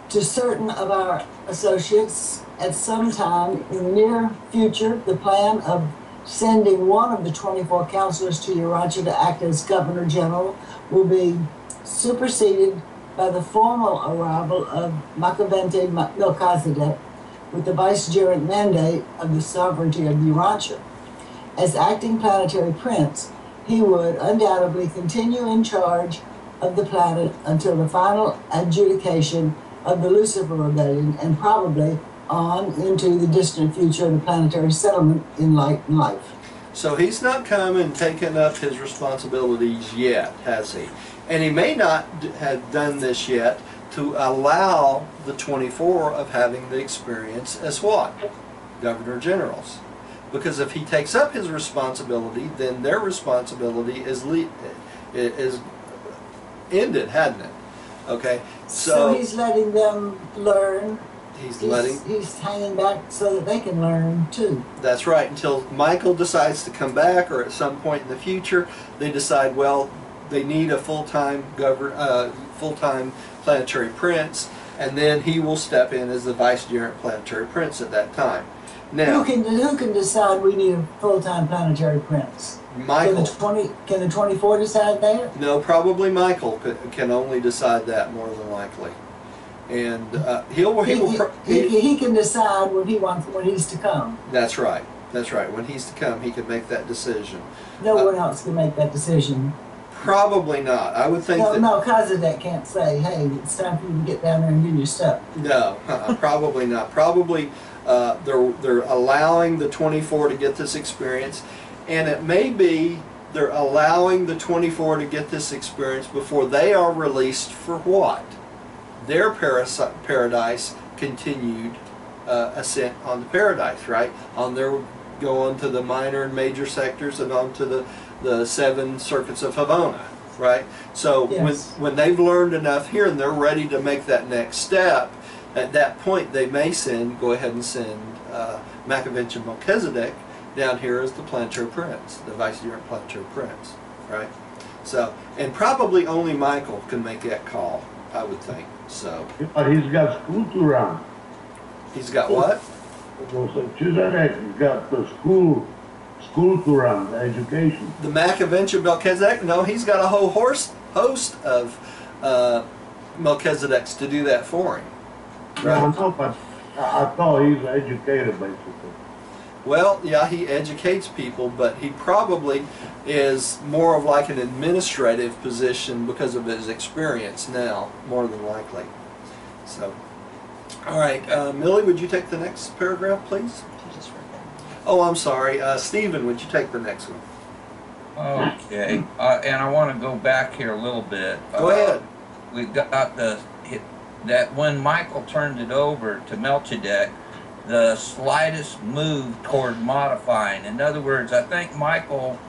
to certain of our associates at some time in the near future the plan of sending one of the 24 counselors to Urantia to act as Governor General will be superseded by the formal arrival of Machiventa Melchizedek with the vicegerent mandate of the sovereignty of Urantia. As acting planetary prince, he would undoubtedly continue in charge of the planet until the final adjudication of the Lucifer rebellion and probably on into the distant future of the planetary settlement in light and life.
So he's not come and taken up his responsibilities yet, has he? And he may not have done this yet to allow the 24 of having the experience as what? Governor Generals. Because if he takes up his responsibility, then their responsibility is ended, hadn't it? Okay,
so he's letting them learn. He's hanging back so that they can learn too.
That's right, until Michael decides to come back, or at some point in the future, they decide, well, they need a full-time planetary prince, and then he will step in as the vicegerent planetary prince at that time. Now,
who can decide we need a full-time planetary prince?
Michael.
Can the 24 decide that?
No, probably Michael can only decide that more than likely, and
he can decide when he's to come.
That's right. That's right. When he's to come, he can make that decision.
No one else can make that decision.
Probably not. I would think that...
No, Melchizedek can't say, hey, it's time for you to get down there and do your stuff.
No, probably not. Probably they're allowing the 24 to get this experience, and it may be they're allowing the 24 to get this experience before they are released for what? Their paradise continued ascent on the paradise, right? On their going to the minor and major sectors and on to the 7 circuits of Havana, right? So
yes.
when they've learned enough here and they're ready to make that next step, at that point they may go ahead and send Machiventa Melchizedek down here as the planetary prince, the vicegerent planetary prince, right? So, and probably only Michael can make that call, I would think. So,
but he's got school to run.
He's got what?
Melchizedek, he's got the school to run, the education.
The Machiventa Melchizedek? No, he's got a whole host of Melchizedeks to do that for him.
Right? Yeah, I know, but I thought he's educated, basically.
Well, yeah, he educates people, but he probably is more of like an administrative position because of his experience now, more than likely. So, all right, Millie, would you take the next paragraph, please? Oh, I'm sorry. Stephen, would you take the next one?
Okay, and I want to go back here a little bit.
Go ahead.
We got that when Michael turned it over to Melchizedek, the slightest move toward modifying. In other words, I think Michael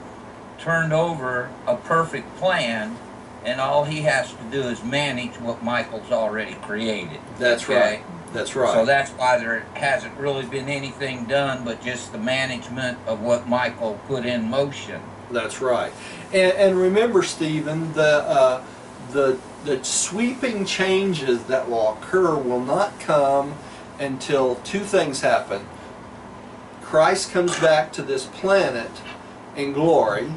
turned over a perfect plan, and all he has to do is manage what Michael's already created.
That's right. That's right.
So that's why there hasn't really been anything done but just the management of what Michael put in motion.
That's right. And remember, Stephen, the sweeping changes that will occur will not come until 2 things happen. Christ comes back to this planet in glory,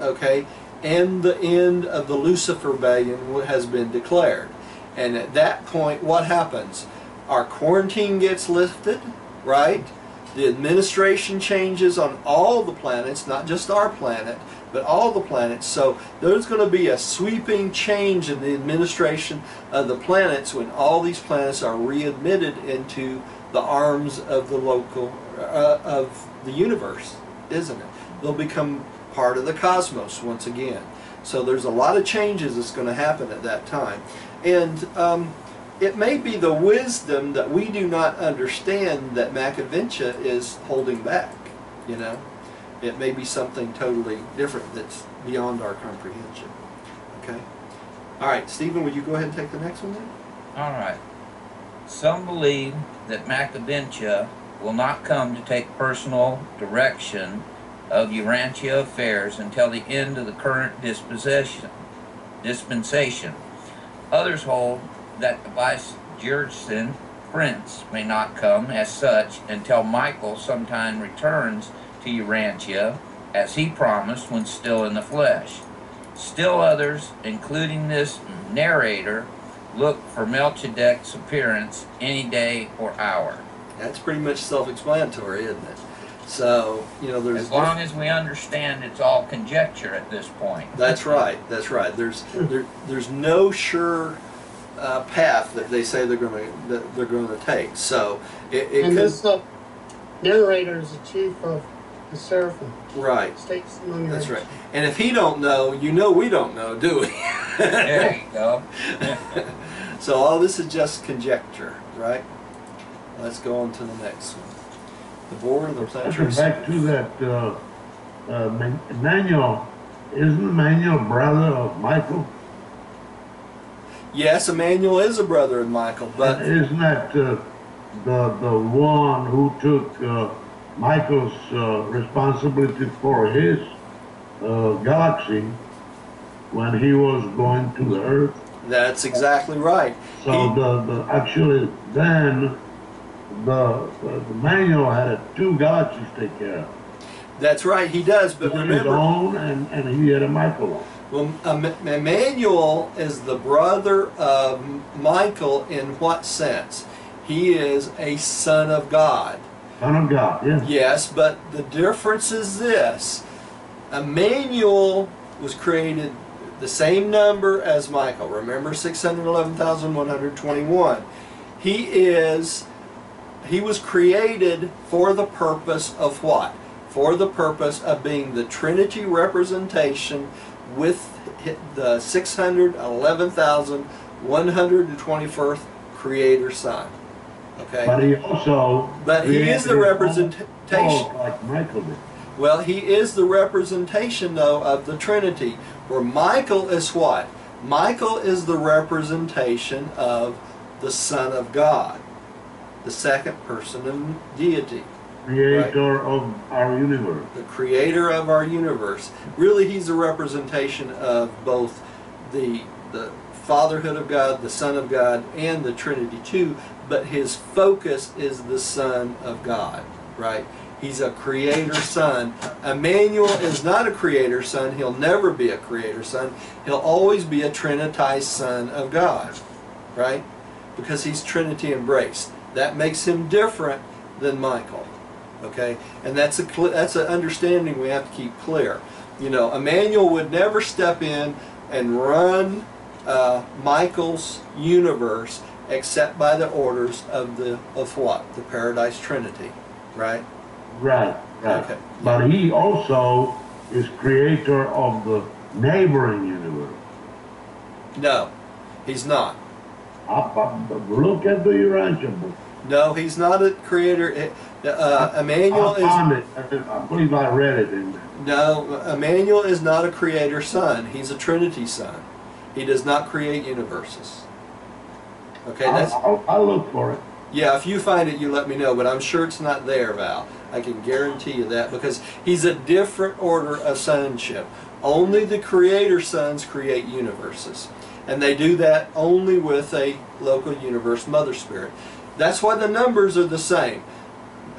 okay, and the end of the Lucifer rebellion has been declared. And at that point, what happens? Our quarantine gets lifted, right? The administration changes on all the planets, not just our planet, but all the planets. So there's going to be a sweeping change in the administration of the planets when all these planets are readmitted into the arms of the local, of the universe, isn't it? They'll become part of the cosmos once again. So there's a lot of changes that's going to happen at that time. And it may be the wisdom that we do not understand that Machiventa is holding back, you know. It may be something totally different that's beyond our comprehension. Okay? All right, Stephen, would you go ahead and take the next one then?
All right. Some believe that Machiventa will not come to take personal direction of Urantia affairs until the end of the current dispensation. Others hold that the vicegerent prince may not come as such until Michael sometime returns to Urantia, as he promised when still in the flesh. Still others, including this narrator, look for Melchizedek's appearance any day or hour.
That's pretty much self-explanatory, isn't it? So, you know, there's...
As long as we understand it's all conjecture at this point.
That's right, that's right. There's no sure path that they say they're going to take. So, it
and
could...
this narrator is the chief of the Seraphim.
Right.
States among
That's
others.
right. And if he don't know, you know we don't know, do we?
There you go.
So all this is just conjecture, right? Let's go on to the next one. The board of the planetary.
Back to that Emmanuel. Isn't Emmanuel brother of Michael?
Yes, Emmanuel is a brother of Michael, but
Isn't that the one who took Michael's responsibility for his galaxy when he was going to the Earth?
that's exactly right.
So actually then the Emmanuel had 2 galaxies to take care of.
That's right, he does, but
His
remember,
own and he had a Michael on.
well, Emmanuel is the brother of Michael in what sense? He is a son of God.
Son of God, yes.
Yes, but the difference is this. Emmanuel was created the same number as Michael. Remember 611,121. He was created for the purpose of what? For the purpose of being the Trinity representation with the 611,121st Creator Son. Okay?
But he also...
But he is the representation.
Like Michael did.
Well, he is the representation, though, of the Trinity. Where Michael is what? Michael is the representation of the Son of God, the second person of deity.
Creator of our universe.
The creator of our universe. Really, he's a representation of both the fatherhood of God, the Son of God, and the Trinity too, but his focus is the Son of God, right? He's a creator son. Emmanuel is not a creator son. He'll never be a creator son. He'll always be a trinitized son of God, right? Because he's Trinity embraced. That makes him different than Michael, okay? And that's an understanding we have to keep clear. You know, Emmanuel would never step in and run Michael's universe except by the orders of what? The Paradise Trinity, right?
Right, right.
Okay.
But he also is creator of the neighboring universe.
No, he's not.
Look at the Urantia Book.
No, he's not a creator. Emmanuel
I found
is...
it. I believe I read it in there.
No, Emmanuel is not a creator son. He's a Trinity son. He does not create universes. Okay, that's...
I'll look for it.
Yeah, if you find it, you let me know, but I'm sure it's not there, Val. I can guarantee you that, because he's a different order of sonship. Only the creator sons create universes. And they do that only with a local universe mother spirit. That's why the numbers are the same.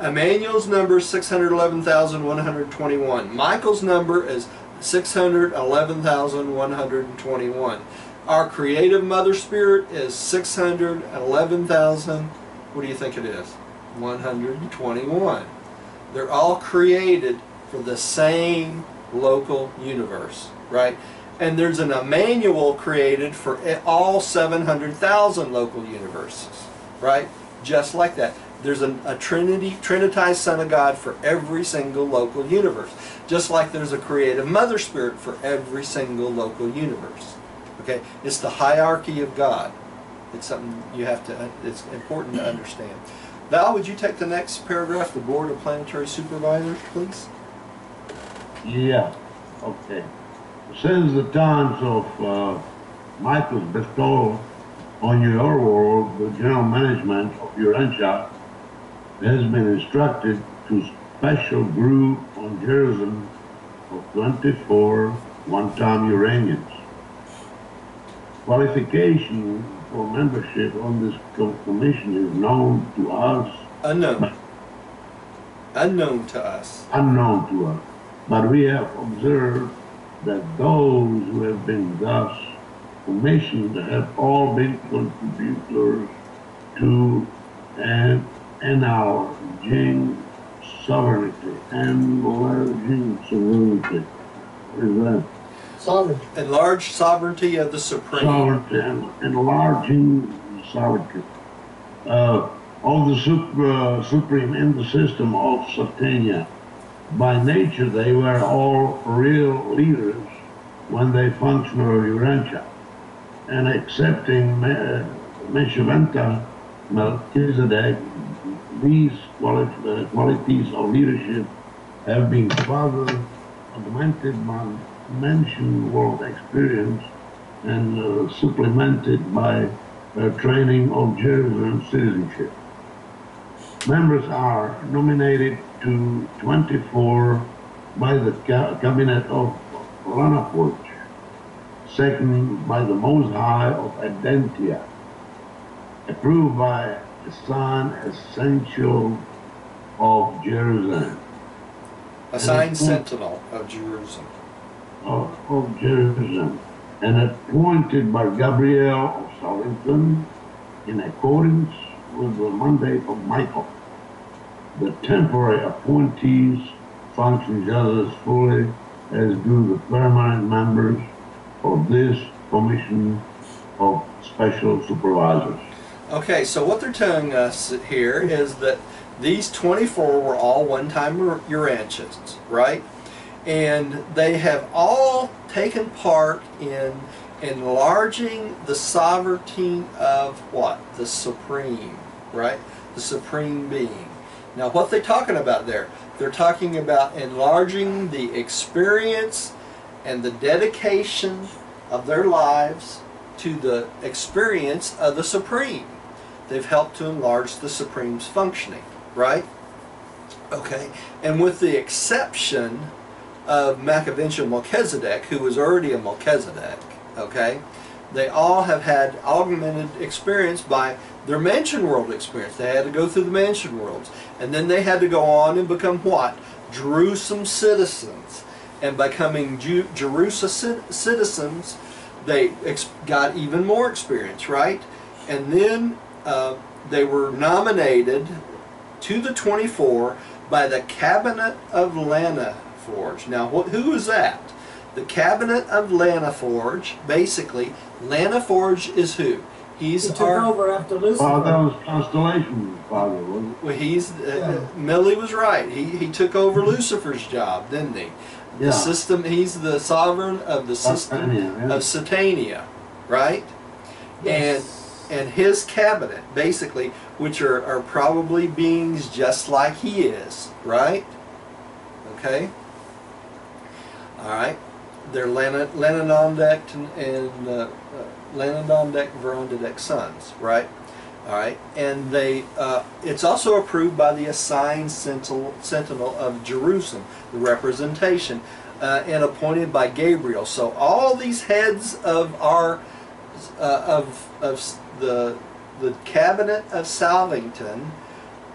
Emmanuel's number is 611,121. Michael's number is 611,121. Our creative mother spirit is 611,000. What do you think it is? 121. They're all created for the same local universe, right? And there's an Emmanuel created for all 700,000 local universes, right? Just like that. There's a Trinitized Son of God for every single local universe. Just like there's a creative Mother Spirit for every single local universe. Okay? It's the hierarchy of God. It's something you have to, it's important to understand. Val, would you take the next paragraph, the Board of Planetary Supervisors, please?
Yeah, okay. Since the times of Michael's bestowal on your world, the general management of Urantia has been instructed to special group on Jerusem of 24 one-time Uranians. Qualification for membership on this commission is known to us.
Unknown. Unknown to us.
Unknown to us. But we have observed that those who have been thus commissioned have all been contributors to and our Jing sovereignty and Jing sovereignty. What is that?
Sovereignty.
Enlarged sovereignty of the Supreme.
Sovereignty and enlarging sovereignty of the Supreme in the system of Satania. By nature, they were all real leaders when they functioned over Urantia, and accepting Machiventa Melchizedek, these qualities of leadership have been further augmented by mentioned world experience and supplemented by training of Jerusem citizenship. Members are nominated to 24 by the cabinet of Ranapurch, second by the Most High of Adentia, approved by the Son Essential of Jerusem.
Assigned sentinel of Jerusem.
Of Jerusem, and appointed by Gabriel of Salington in accordance with the mandate of Michael. The temporary appointees function just as fully as do the permanent members of this commission of special supervisors.
Okay, so what they're telling us here is that these 24 were all one-time Urantians, right? And they have all taken part in enlarging the sovereignty of what? The Supreme, right? The Supreme Being. Now, what they're talking about there? They're talking about enlarging the experience and the dedication of their lives to the experience of the Supreme. They've helped to enlarge the Supreme's functioning, right? Okay, and with the exception of Machiventa Melchizedek, who was already a Melchizedek, okay, they all have had augmented experience by their mansion world experience. They had to go through the mansion worlds, and then they had to go on and become what? Jerusem citizens. And becoming Jerusem citizens, they got even more experience, right? And then they were nominated to the 24 by the Cabinet of Lanaforge. Now, who is that? The Cabinet of Lanaforge, basically, Lanaforge is who? He's
He took over after Lucifer.
Well, that was Constellation, father, wasn't it?
Well, he's Millie was right. He took over Lucifer's job, didn't he? The
Yeah.
system. He's the sovereign of the system of Satania, right?
Yes.
And his cabinet, basically, which are probably beings just like he is, right? Okay. All right. They're Lananondek and Lananondek Verondadek sons, right? All right, and they it's also approved by the assigned sentinel of Jerusem, the representation, and appointed by Gabriel. So all these heads of our of the cabinet of Salvington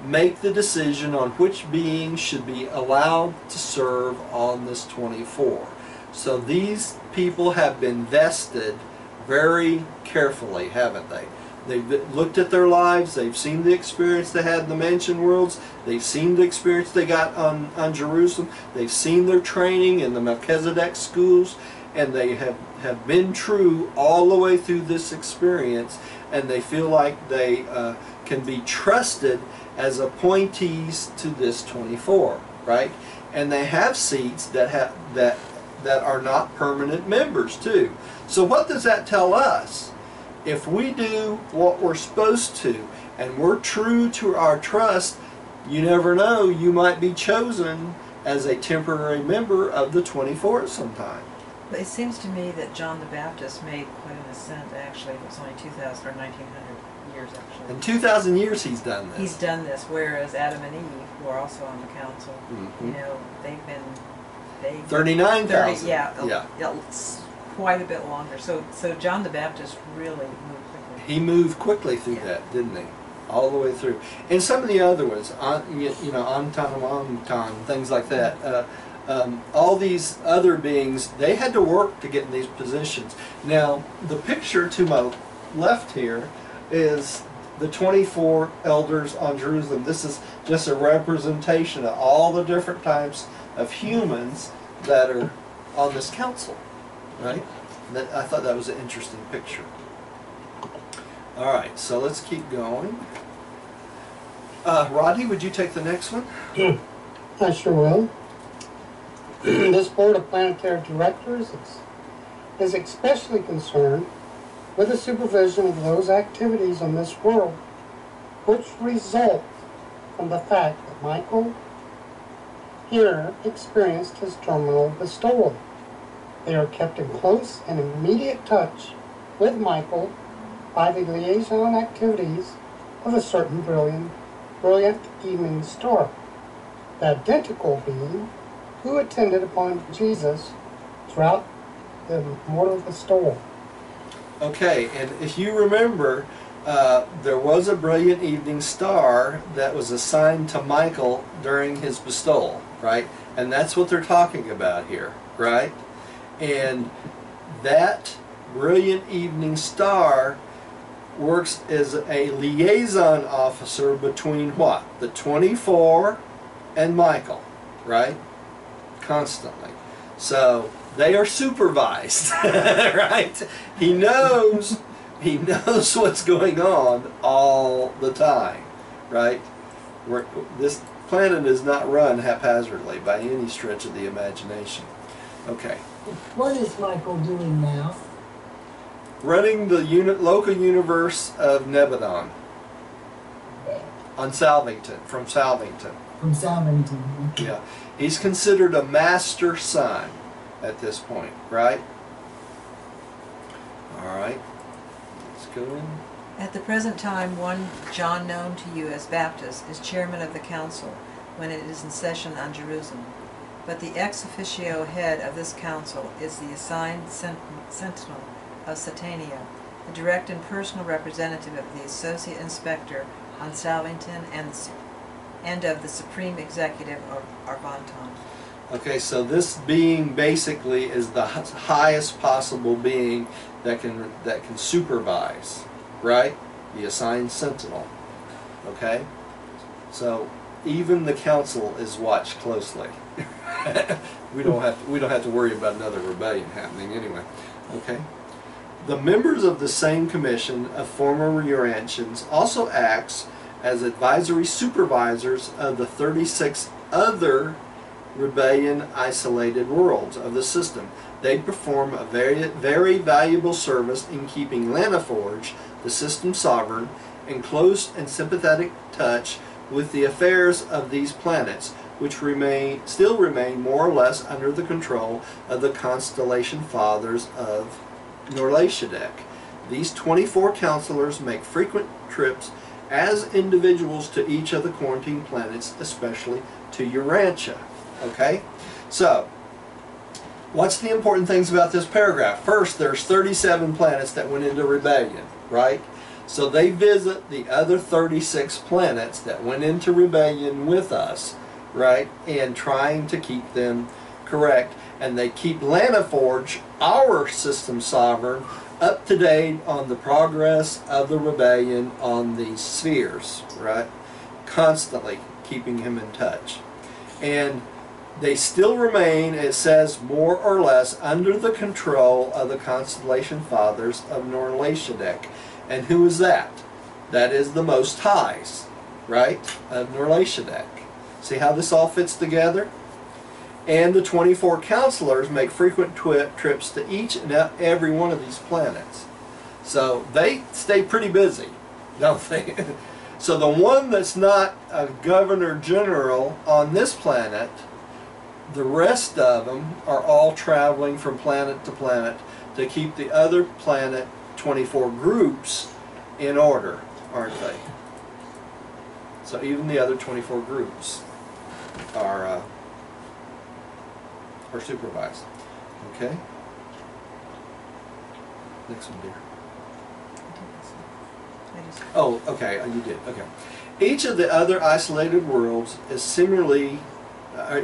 make the decision on which beings should be allowed to serve on this 24. So these people have been vested very carefully, haven't they? They've looked at their lives, they've seen the experience they had in the mansion worlds, they've seen the experience they got on Jerusem, they've seen their training in the Melchizedek schools, and they have been true all the way through this experience, and they feel like they can be trusted as appointees to this 24, right? And they have seats that are not permanent members too. So what does that tell us? If we do what we're supposed to, and we're true to our trust, you never know, you might be chosen as a temporary member of the 24 at some time.
But it seems to me that John the Baptist made quite an ascent, actually. It was only 2,000 or 1,900 years, actually.
In 2,000 years he's done this.
He's done this, whereas Adam and Eve, who are also on the council,
Mhm.
you know, they've been...
39,000.
Yeah, it's quite a bit longer. So John the Baptist really moved quickly.
He moved quickly through that, didn't he? All the way through. And some of the other ones, you know, Antan, things like that. All these other beings, they had to work to get in these positions. Now, the picture to my left here is the 24 elders on Jerusalem. This is just a representation of all the different types of humans that are on this council, right? I thought that was an interesting picture. All right, so let's keep going. Rodney, would you take the next one?
I sure will. This board of planetary directors is especially concerned with the supervision of those activities on this world which result from the fact that Michael here experienced his terminal bestowal. They are kept in close and immediate touch with Michael by the liaison activities of a certain brilliant evening star, the identical being who attended upon Jesus throughout the mortal bestowal.
Okay, and if you remember, there was a brilliant evening star that was assigned to Michael during his bestowal, right? And that's what they're talking about here, right? And that brilliant evening star works as a liaison officer between what? The 24 and Michael, right? Constantly. So they are supervised, right? He knows what's going on all the time, right? This planet is not run haphazardly by any stretch of the imagination. Okay.
What is Michael doing now?
Running the local universe of Nebadon on Salvington, from Salvington.
From Salvington. Okay.
Yeah. He's considered a master son at this point, right? All right. Let's go in.
At the present time, one John known to you as Baptist is chairman of the council when it is in session on Jerusem. But the ex officio head of this council is the assigned sentinel of Satania, the direct and personal representative of the associate inspector on Salvington and of the supreme executive of Arvanton.
Okay, so this being basically is the highest possible being that can supervise, right? The assigned sentinel. Okay, so even the council is watched closely. we don't have to worry about another rebellion happening anyway. Okay. The members of the same commission of former Urantians also acts as advisory supervisors of the 36 other rebellion isolated worlds of the system. They perform a very valuable service in keeping Lanaforge, the system sovereign, in close and sympathetic touch with the affairs of these planets, which still remain more or less under the control of the Constellation Fathers of Norlashadek. These 24 counselors make frequent trips as individuals to each of the quarantine planets, especially to Urantia. Okay? So, what's the important things about this paragraph? First, there's 37 planets that went into rebellion, right? So they visit the other 36 planets that went into rebellion with us, right? And trying to keep them correct. And they keep Lanaforge, our system sovereign, up to date on the progress of the rebellion on these spheres, right? Constantly keeping him in touch. And they still remain, it says, more or less under the control of the Constellation Fathers of Norlashadek. And who is that? That is the Most Highs, right? Of Norlashadek. See how this all fits together? And the 24 counselors make frequent trips to each and every one of these planets. So they stay pretty busy, don't they? So the one that's not a governor general on this planet the rest of them are all traveling from planet to planet to keep the other planet 24 groups in order, aren't they? So even the other 24 groups are supervised. Okay? Next one, dear. Oh, okay, you did. Okay. Each of the other isolated worlds is similarly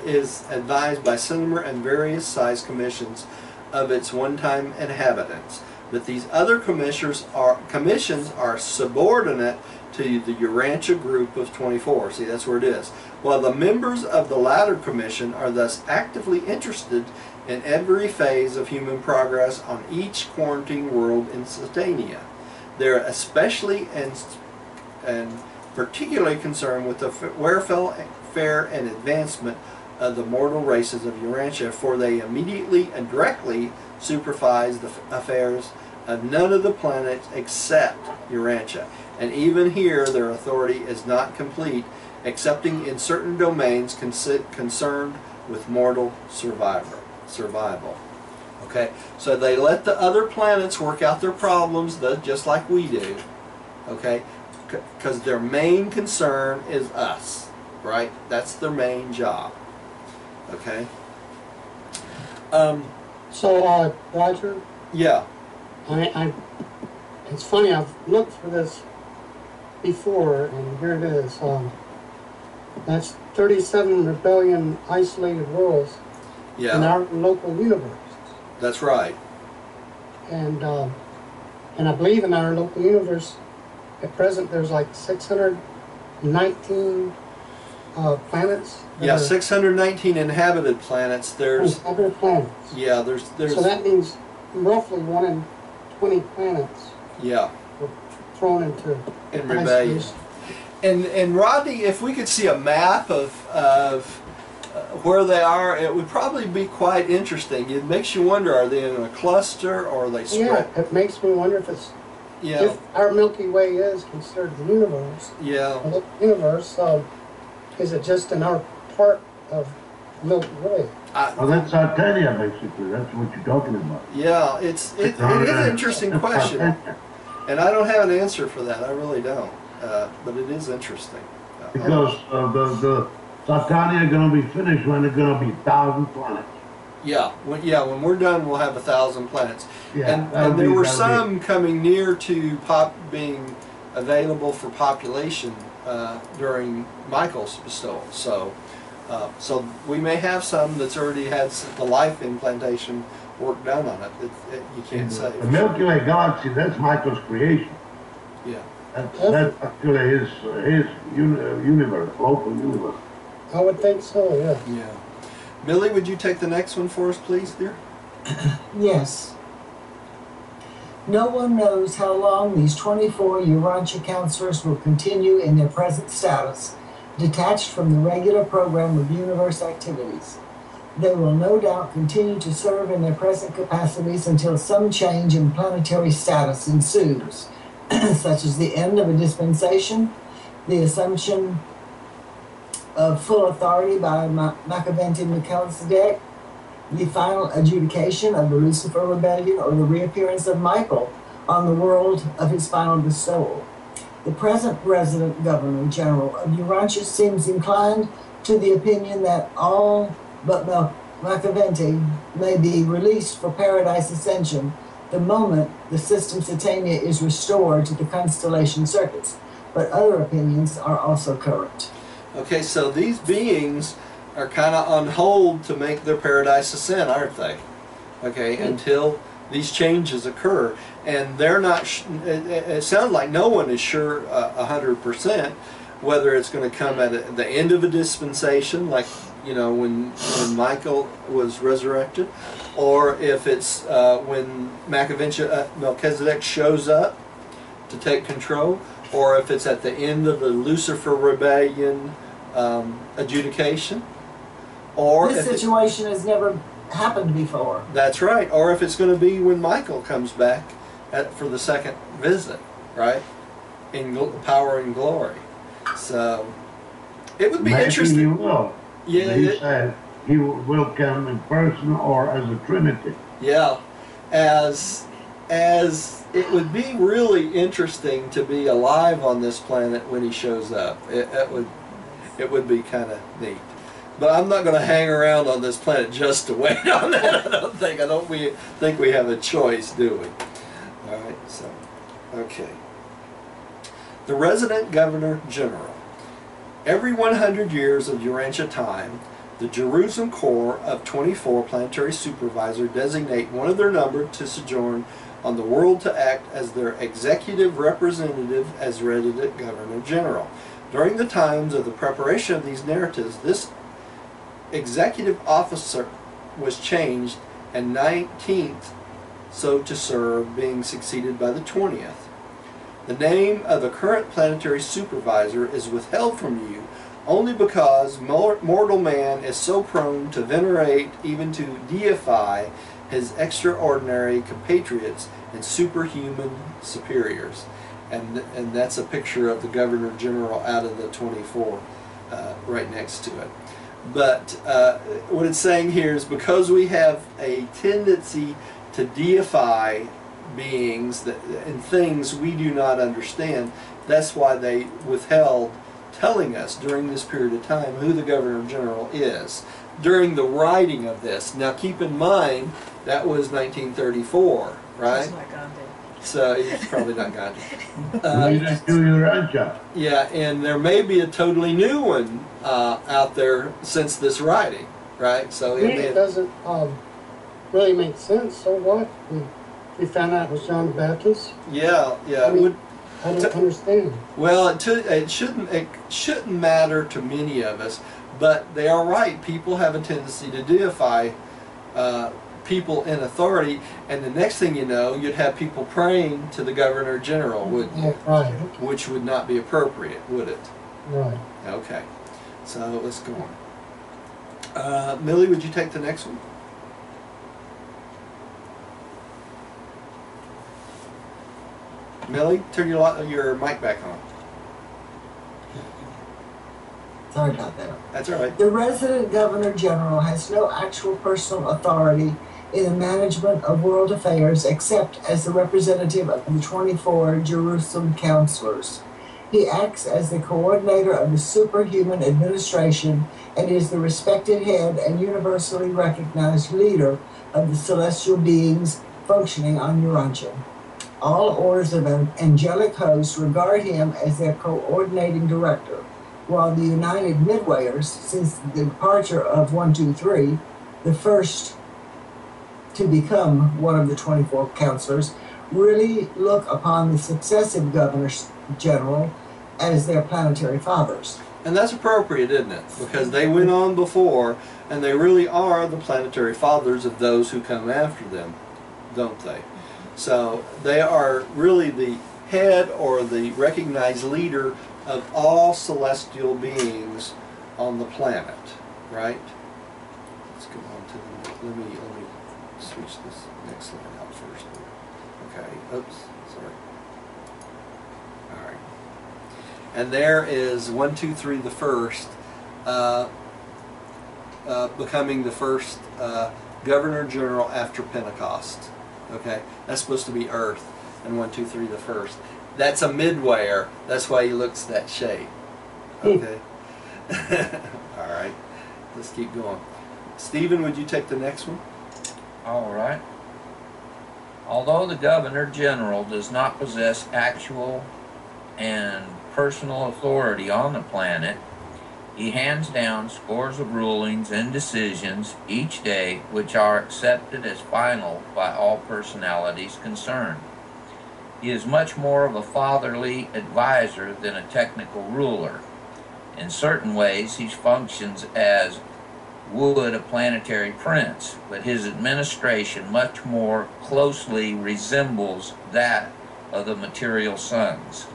is advised by similar and various size commissions of its one-time inhabitants. But these other commissions are subordinate to the Urantia group of 24. See, that's where it is. While the members of the latter commission are thus actively interested in every phase of human progress on each quarantine world in Satania. They're especially and particularly concerned with the welfare and advancement of the mortal races of Urantia, for they immediately and directly supervise the affairs of none of the planets except Urantia. And even here their authority is not complete, excepting in certain domains concerned with mortal survival. Okay, so they let the other planets work out their problems just like we do. Okay, because their main concern is us, right? That's their main job. Okay.
So, Roger?
Yeah.
It's funny, I've looked for this before, and here it is. That's 37 rebellion isolated worlds in our local universe.
That's right.
And I believe in our local universe, at present, there's like 619 planets.
Yeah, 619 inhabited planets. There's
inhabited planets.
Yeah, there's.
So that means roughly 1 in 20 planets.
Yeah.
Were thrown into
rebellion. And Rodney, if we could see a map of where they are, it would probably be quite interesting. It makes you wonder: are they in a cluster or are they spread?
Yeah, it makes me wonder if it's.
Yeah.
If our Milky Way is considered the universe.
Yeah.
The universe. Is it just in our part of Milky Way?
Well, that's Satania, basically. That's what you're talking about.
Yeah, it is an interesting question, and I don't have an answer for that. I really don't, but it is interesting.
Because the Satania are going to be finished when they're going to be 1,000 planets.
Yeah, when we're done, we'll have 1,000 planets.
Yeah,
and there were some coming near to being available for population during Michael's bestowal. So we may have some that's already had the life implantation work done on it. You can't say.
The Milky Way galaxy, that's Michael's creation.
Yeah.
That's actually his universe, local universe.
I would think so, yeah.
Yeah. Millie, would you take the next one for us, please, dear?
Yes. No one knows how long these 24 Urantia counselors will continue in their present status, detached from the regular program of universe activities. They will no doubt continue to serve in their present capacities until some change in planetary status ensues, such as the end of a dispensation, the assumption of full authority by Machiventa Melchizedek, the final adjudication of the Lucifer rebellion, or the reappearance of Michael on the world of his final bestowal. The present resident governor general of Urantia seems inclined to the opinion that all but Machiventa may be released for paradise ascension the moment the system Satania is restored to the Constellation circuits, but other opinions are also current.
Okay, so these beings are kind of on hold to make their paradise ascent, aren't they? Okay, until these changes occur. And they're not, it sounds like no one is sure 100% whether it's going to come at the end of a dispensation, like, you know, when Michael was resurrected, or if it's when Machiventa Melchizedek shows up to take control, or if it's at the end of the Lucifer rebellion adjudication. Or
this situation has never happened before.
That's right. Or if it's going to be when Michael comes back for the second visit, right? In power and glory. So it would be
Maybe
interesting.
he will.
Yeah.
He said he will come in person or as a trinity.
Yeah, as it would be really interesting to be alive on this planet when he shows up. It would be kind of neat. But I'm not going to hang around on this planet just to wait on that. I don't think we have a choice, do we? All right. So, okay. The resident governor general. Every 100 years of Urantia time, the Jerusem Corps of 24 planetary supervisors designate one of their number to sojourn on the world to act as their executive representative as resident governor general. During the times of the preparation of these narratives, this executive officer was changed and 19th so to serve, being succeeded by the 20th. The name of the current planetary supervisor is withheld from you only because mortal man is so prone to venerate, even to deify, his extraordinary compatriots and superhuman superiors. And that's a picture of the Governor General out of the 24 right next to it. But what it's saying here is because we have a tendency to deify beings and things we do not understand, that's why they withheld telling us during this period of time who the Governor General is during the writing of this. Now keep in mind that was 1934, right?
It's not Gandhi.
So it's probably not Gandhi. Yeah, and there may be a totally new one out there since this writing, right? So
it doesn't really make sense. So what? We found out it was John the Baptist.
Yeah.
I don't understand.
Well, it shouldn't matter to many of us, but they are right. People have a tendency to deify people in authority, and the next thing you know, you'd have people praying to the Governor General, wouldn't you?
Right.
Which would not be appropriate, would it?
Right.
Okay. So let's go on. Millie, would you take the next one? Millie, turn your mic back on.
Sorry about that.
That's all right.
The resident governor general has no actual personal authority in the management of world affairs except as the representative of the 24 Jerusem counselors. He acts as the coordinator of the superhuman administration and is the respected head and universally recognized leader of the celestial beings functioning on Urantia. All orders of an angelic host regard him as their coordinating director, while the United Midwayers, since the departure of 123, the first to become one of the 24 counselors, really look upon the successive governors general as their planetary fathers.
And that's appropriate, isn't it? Because they went on before, and they really are the planetary fathers of those who come after them, don't they? So they are really the head or the recognized leader of all celestial beings on the planet, right? Let's go on to the, let me switch this next slide out first. Okay, oops, sorry. All right. And there is 123 the first, becoming the first Governor General after Pentecost. Okay, that's supposed to be Earth, and 123 the first. That's a midwayer. That's why he looks that shape. Okay. All right. Let's keep going. Stephen, would you take the next one?
All right. Although the Governor General does not possess actual and personal authority on the planet, he hands down scores of rulings and decisions each day which are accepted as final by all personalities concerned. He is much more of a fatherly advisor than a technical ruler. In certain ways, he functions as would a planetary prince, but his administration much more closely resembles that of the material suns.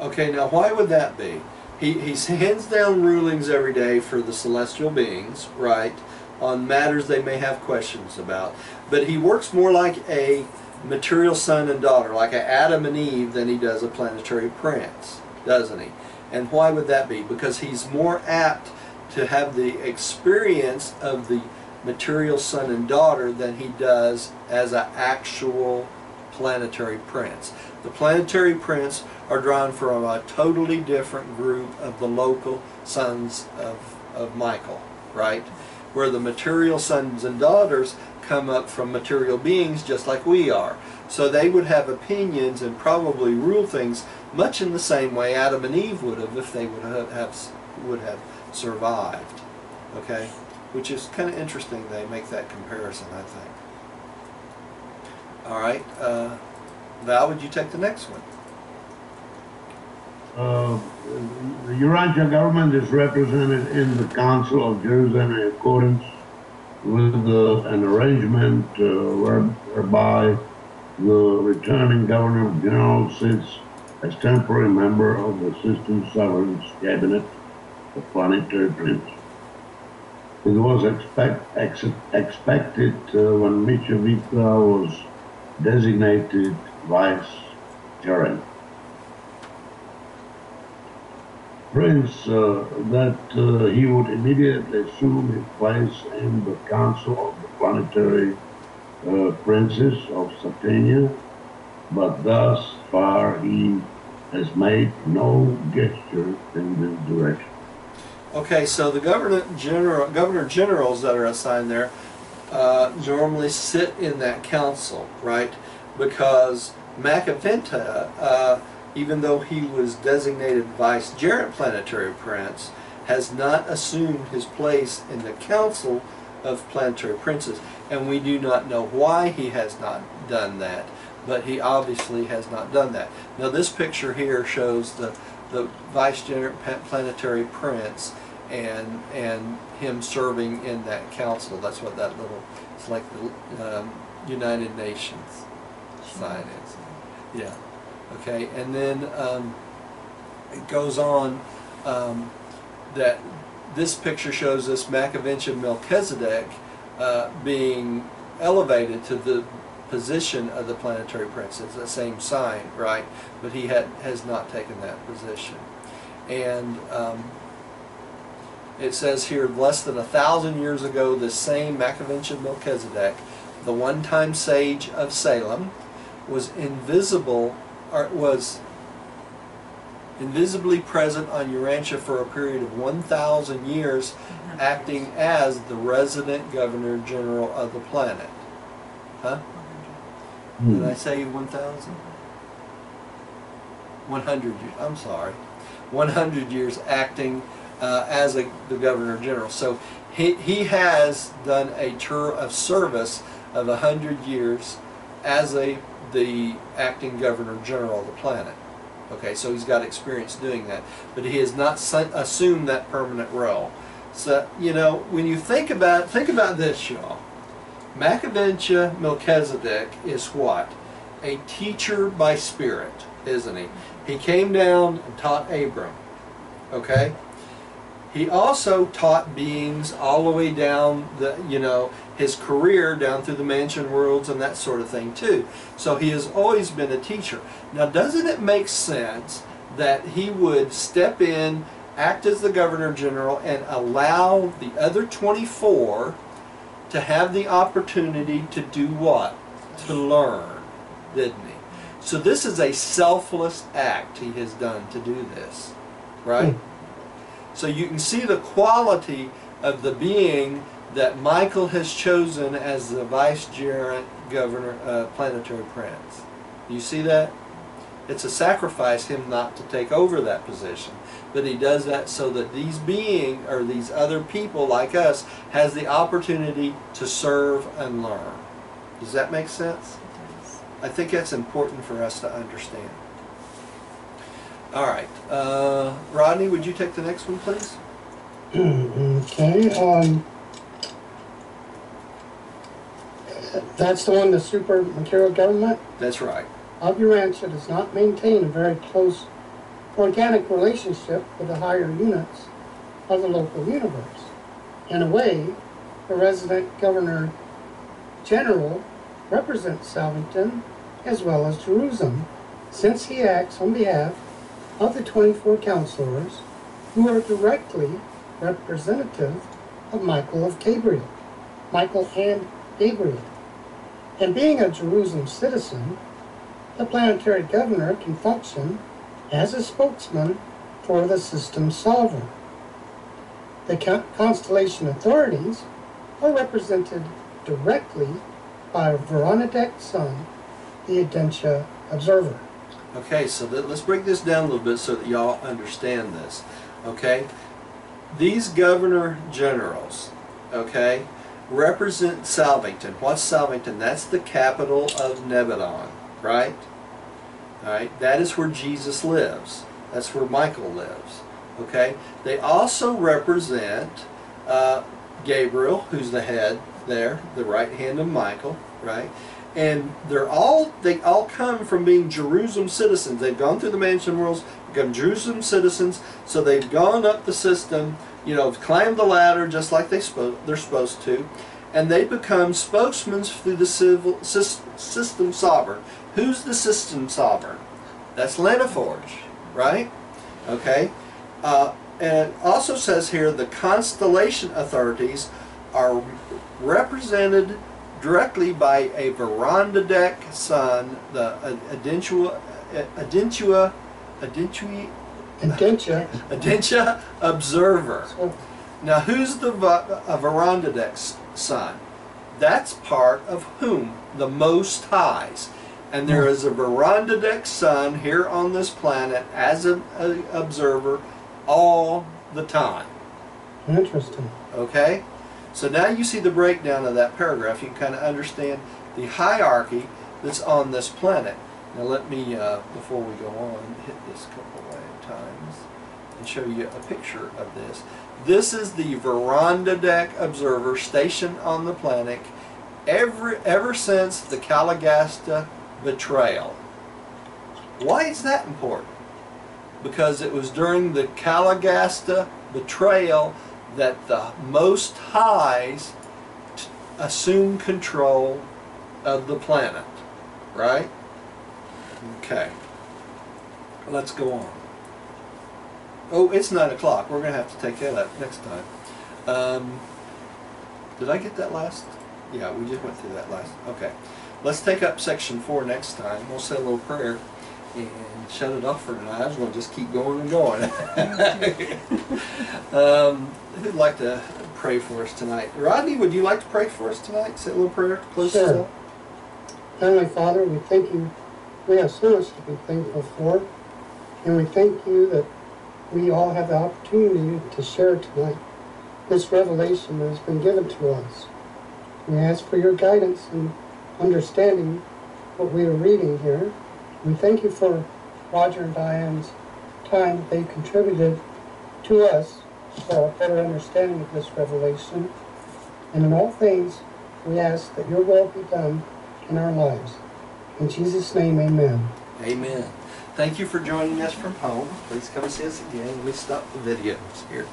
Okay, now why would that be? He hands down rulings every day for the celestial beings, right, on matters they may have questions about. But he works more like a material son and daughter, like an Adam and Eve, than he does a planetary prince, doesn't he? And why would that be? Because he's more apt to have the experience of the material son and daughter than he does as an actual planetary prince. The planetary prince are drawn from a totally different group of the local sons of Michael, right? Where the material sons and daughters come up from material beings just like we are. So they would have opinions and probably rule things much in the same way Adam and Eve would have if they would have survived. Okay? Which is kind of interesting they make that comparison, I think. All right. Val, would you take the next one?
The Urantia government is represented in the Council of Jerusem in accordance with an arrangement whereby the returning Governor General sits as temporary member of the System Sovereign's Cabinet of Planetary Prince. It was expected when Machiventa was designated vicegerent prince that he would immediately assume his place in the Council of the Planetary Princes of Satania, but thus far he has made no gesture in this direction.
Okay, so the governor generals that are assigned there normally sit in that council, right? Because Machiventa, even though he was designated vicegerent planetary prince, has not assumed his place in the council of planetary princes, and we do not know why he has not done that, but he obviously has not done that. Now this picture here shows the vicegerent planetary prince and him serving in that council. That's what that little, it's like the United Nations sign is. Yeah. Okay, and then it goes on that this picture shows us Machiventa Melchizedek being elevated to the position of the planetary prince. It's the same sign, right? But he has not taken that position. And it says here, less than 1,000 years ago, this same Machiventa Melchizedek, the one-time sage of Salem, was invisibly present on Urantia for a period of 1,000 years, acting as the resident governor general of the planet. Huh? Did I say 1,000? 100 years. I'm sorry. 100 years acting as the governor general. So he has done a tour of service of 100 years as the acting governor general of the planet. Okay, so he's got experience doing that, but he has not assumed that permanent role. So, you know, when you think about this, y'all. Machiventa Melchizedek is what? A teacher by spirit, isn't he? He came down and taught Abram. Okay? He also taught beings all the way down his career down through the mansion worlds and that sort of thing too. So he has always been a teacher. Now, doesn't it make sense that he would step in, act as the governor general, and allow the other 24 to have the opportunity to do what? To learn, didn't he? So this is a selfless act he has done to do this, right? So you can see the quality of the being that Michael has chosen as the vicegerent governor, planetary prince. You see that? It's a sacrifice him not to take over that position. But he does that so that these these other people like us has the opportunity to serve and learn. Does that make sense? I think that's important for us to understand. All right. Rodney, would you take the next one, please?
Okay. That's the one, the super material government?
That's right.
Of Urantia does not maintain a very close organic relationship with the higher units of the local universe. In a way, the resident governor general represents Salvington as well as Jerusem, since he acts on behalf of the 24 counselors who are directly representative of Michael and Gabriel. And being a Jerusalem citizen, the planetary governor can function as a spokesman for the system's sovereign. The constellation authorities are represented directly by Veronidek's son, the Urantia observer.
Okay, so let's break this down a little bit so that y'all understand this. Okay, these governor generals, okay, represent Salvington. What's Salvington? That's the capital of Nebadon, right? All right, that is where Jesus lives. That's where Michael lives. Okay, they also represent Gabriel, who's the head there, the right hand of Michael, right? And they all come from being Jerusalem citizens. They've gone through the mansion worlds, become Jerusalem citizens, so they've gone up the system, you know, climbed the ladder just like they're supposed to, and they become spokesmen through the system sovereign. Who's the system sovereign? That's Lanaforge, right? Okay. And it also says here the constellation authorities are represented directly by a Veronidek son, the Urantia observer. Now, who's the Veronidek's son? That's part of whom? The Most High's. And there is a Veronidek son here on this planet as an observer all the time.
Interesting.
Okay? So now you see the breakdown of that paragraph. You can kind of understand the hierarchy that's on this planet. Now let me, before we go on, hit this a couple of times and show you a picture of this. This is the Veronidek observer stationed on the planet ever since the Calagasta betrayal. Why is that important? Because it was during the Calagasta betrayal that the Most Highs assumed control of the planet, right? Okay, let's go on. Oh, it's 9 o'clock. We're going to have to take that up next time. Did I get that last? Yeah, we just went through that last. Okay, let's take up section 4 next time. We'll say a little prayer and shut it off for tonight. I was going to just keep going and going. Who'd like to pray for us tonight? Rodney, would you like to pray for us tonight? Say a little prayer. Close this
Sure.
up.
Heavenly Father, we thank you. We have so much to be thankful for. And we thank you that we all have the opportunity to share tonight this revelation that has been given to us. We ask for your guidance and understanding what we are reading here. We thank you for Roger and Diane's time that they contributed to us for a better understanding of this revelation. And in all things, we ask that your will be done in our lives. In Jesus' name, amen.
Amen. Thank you for joining us from home. Please come see us again. We stop the videos here.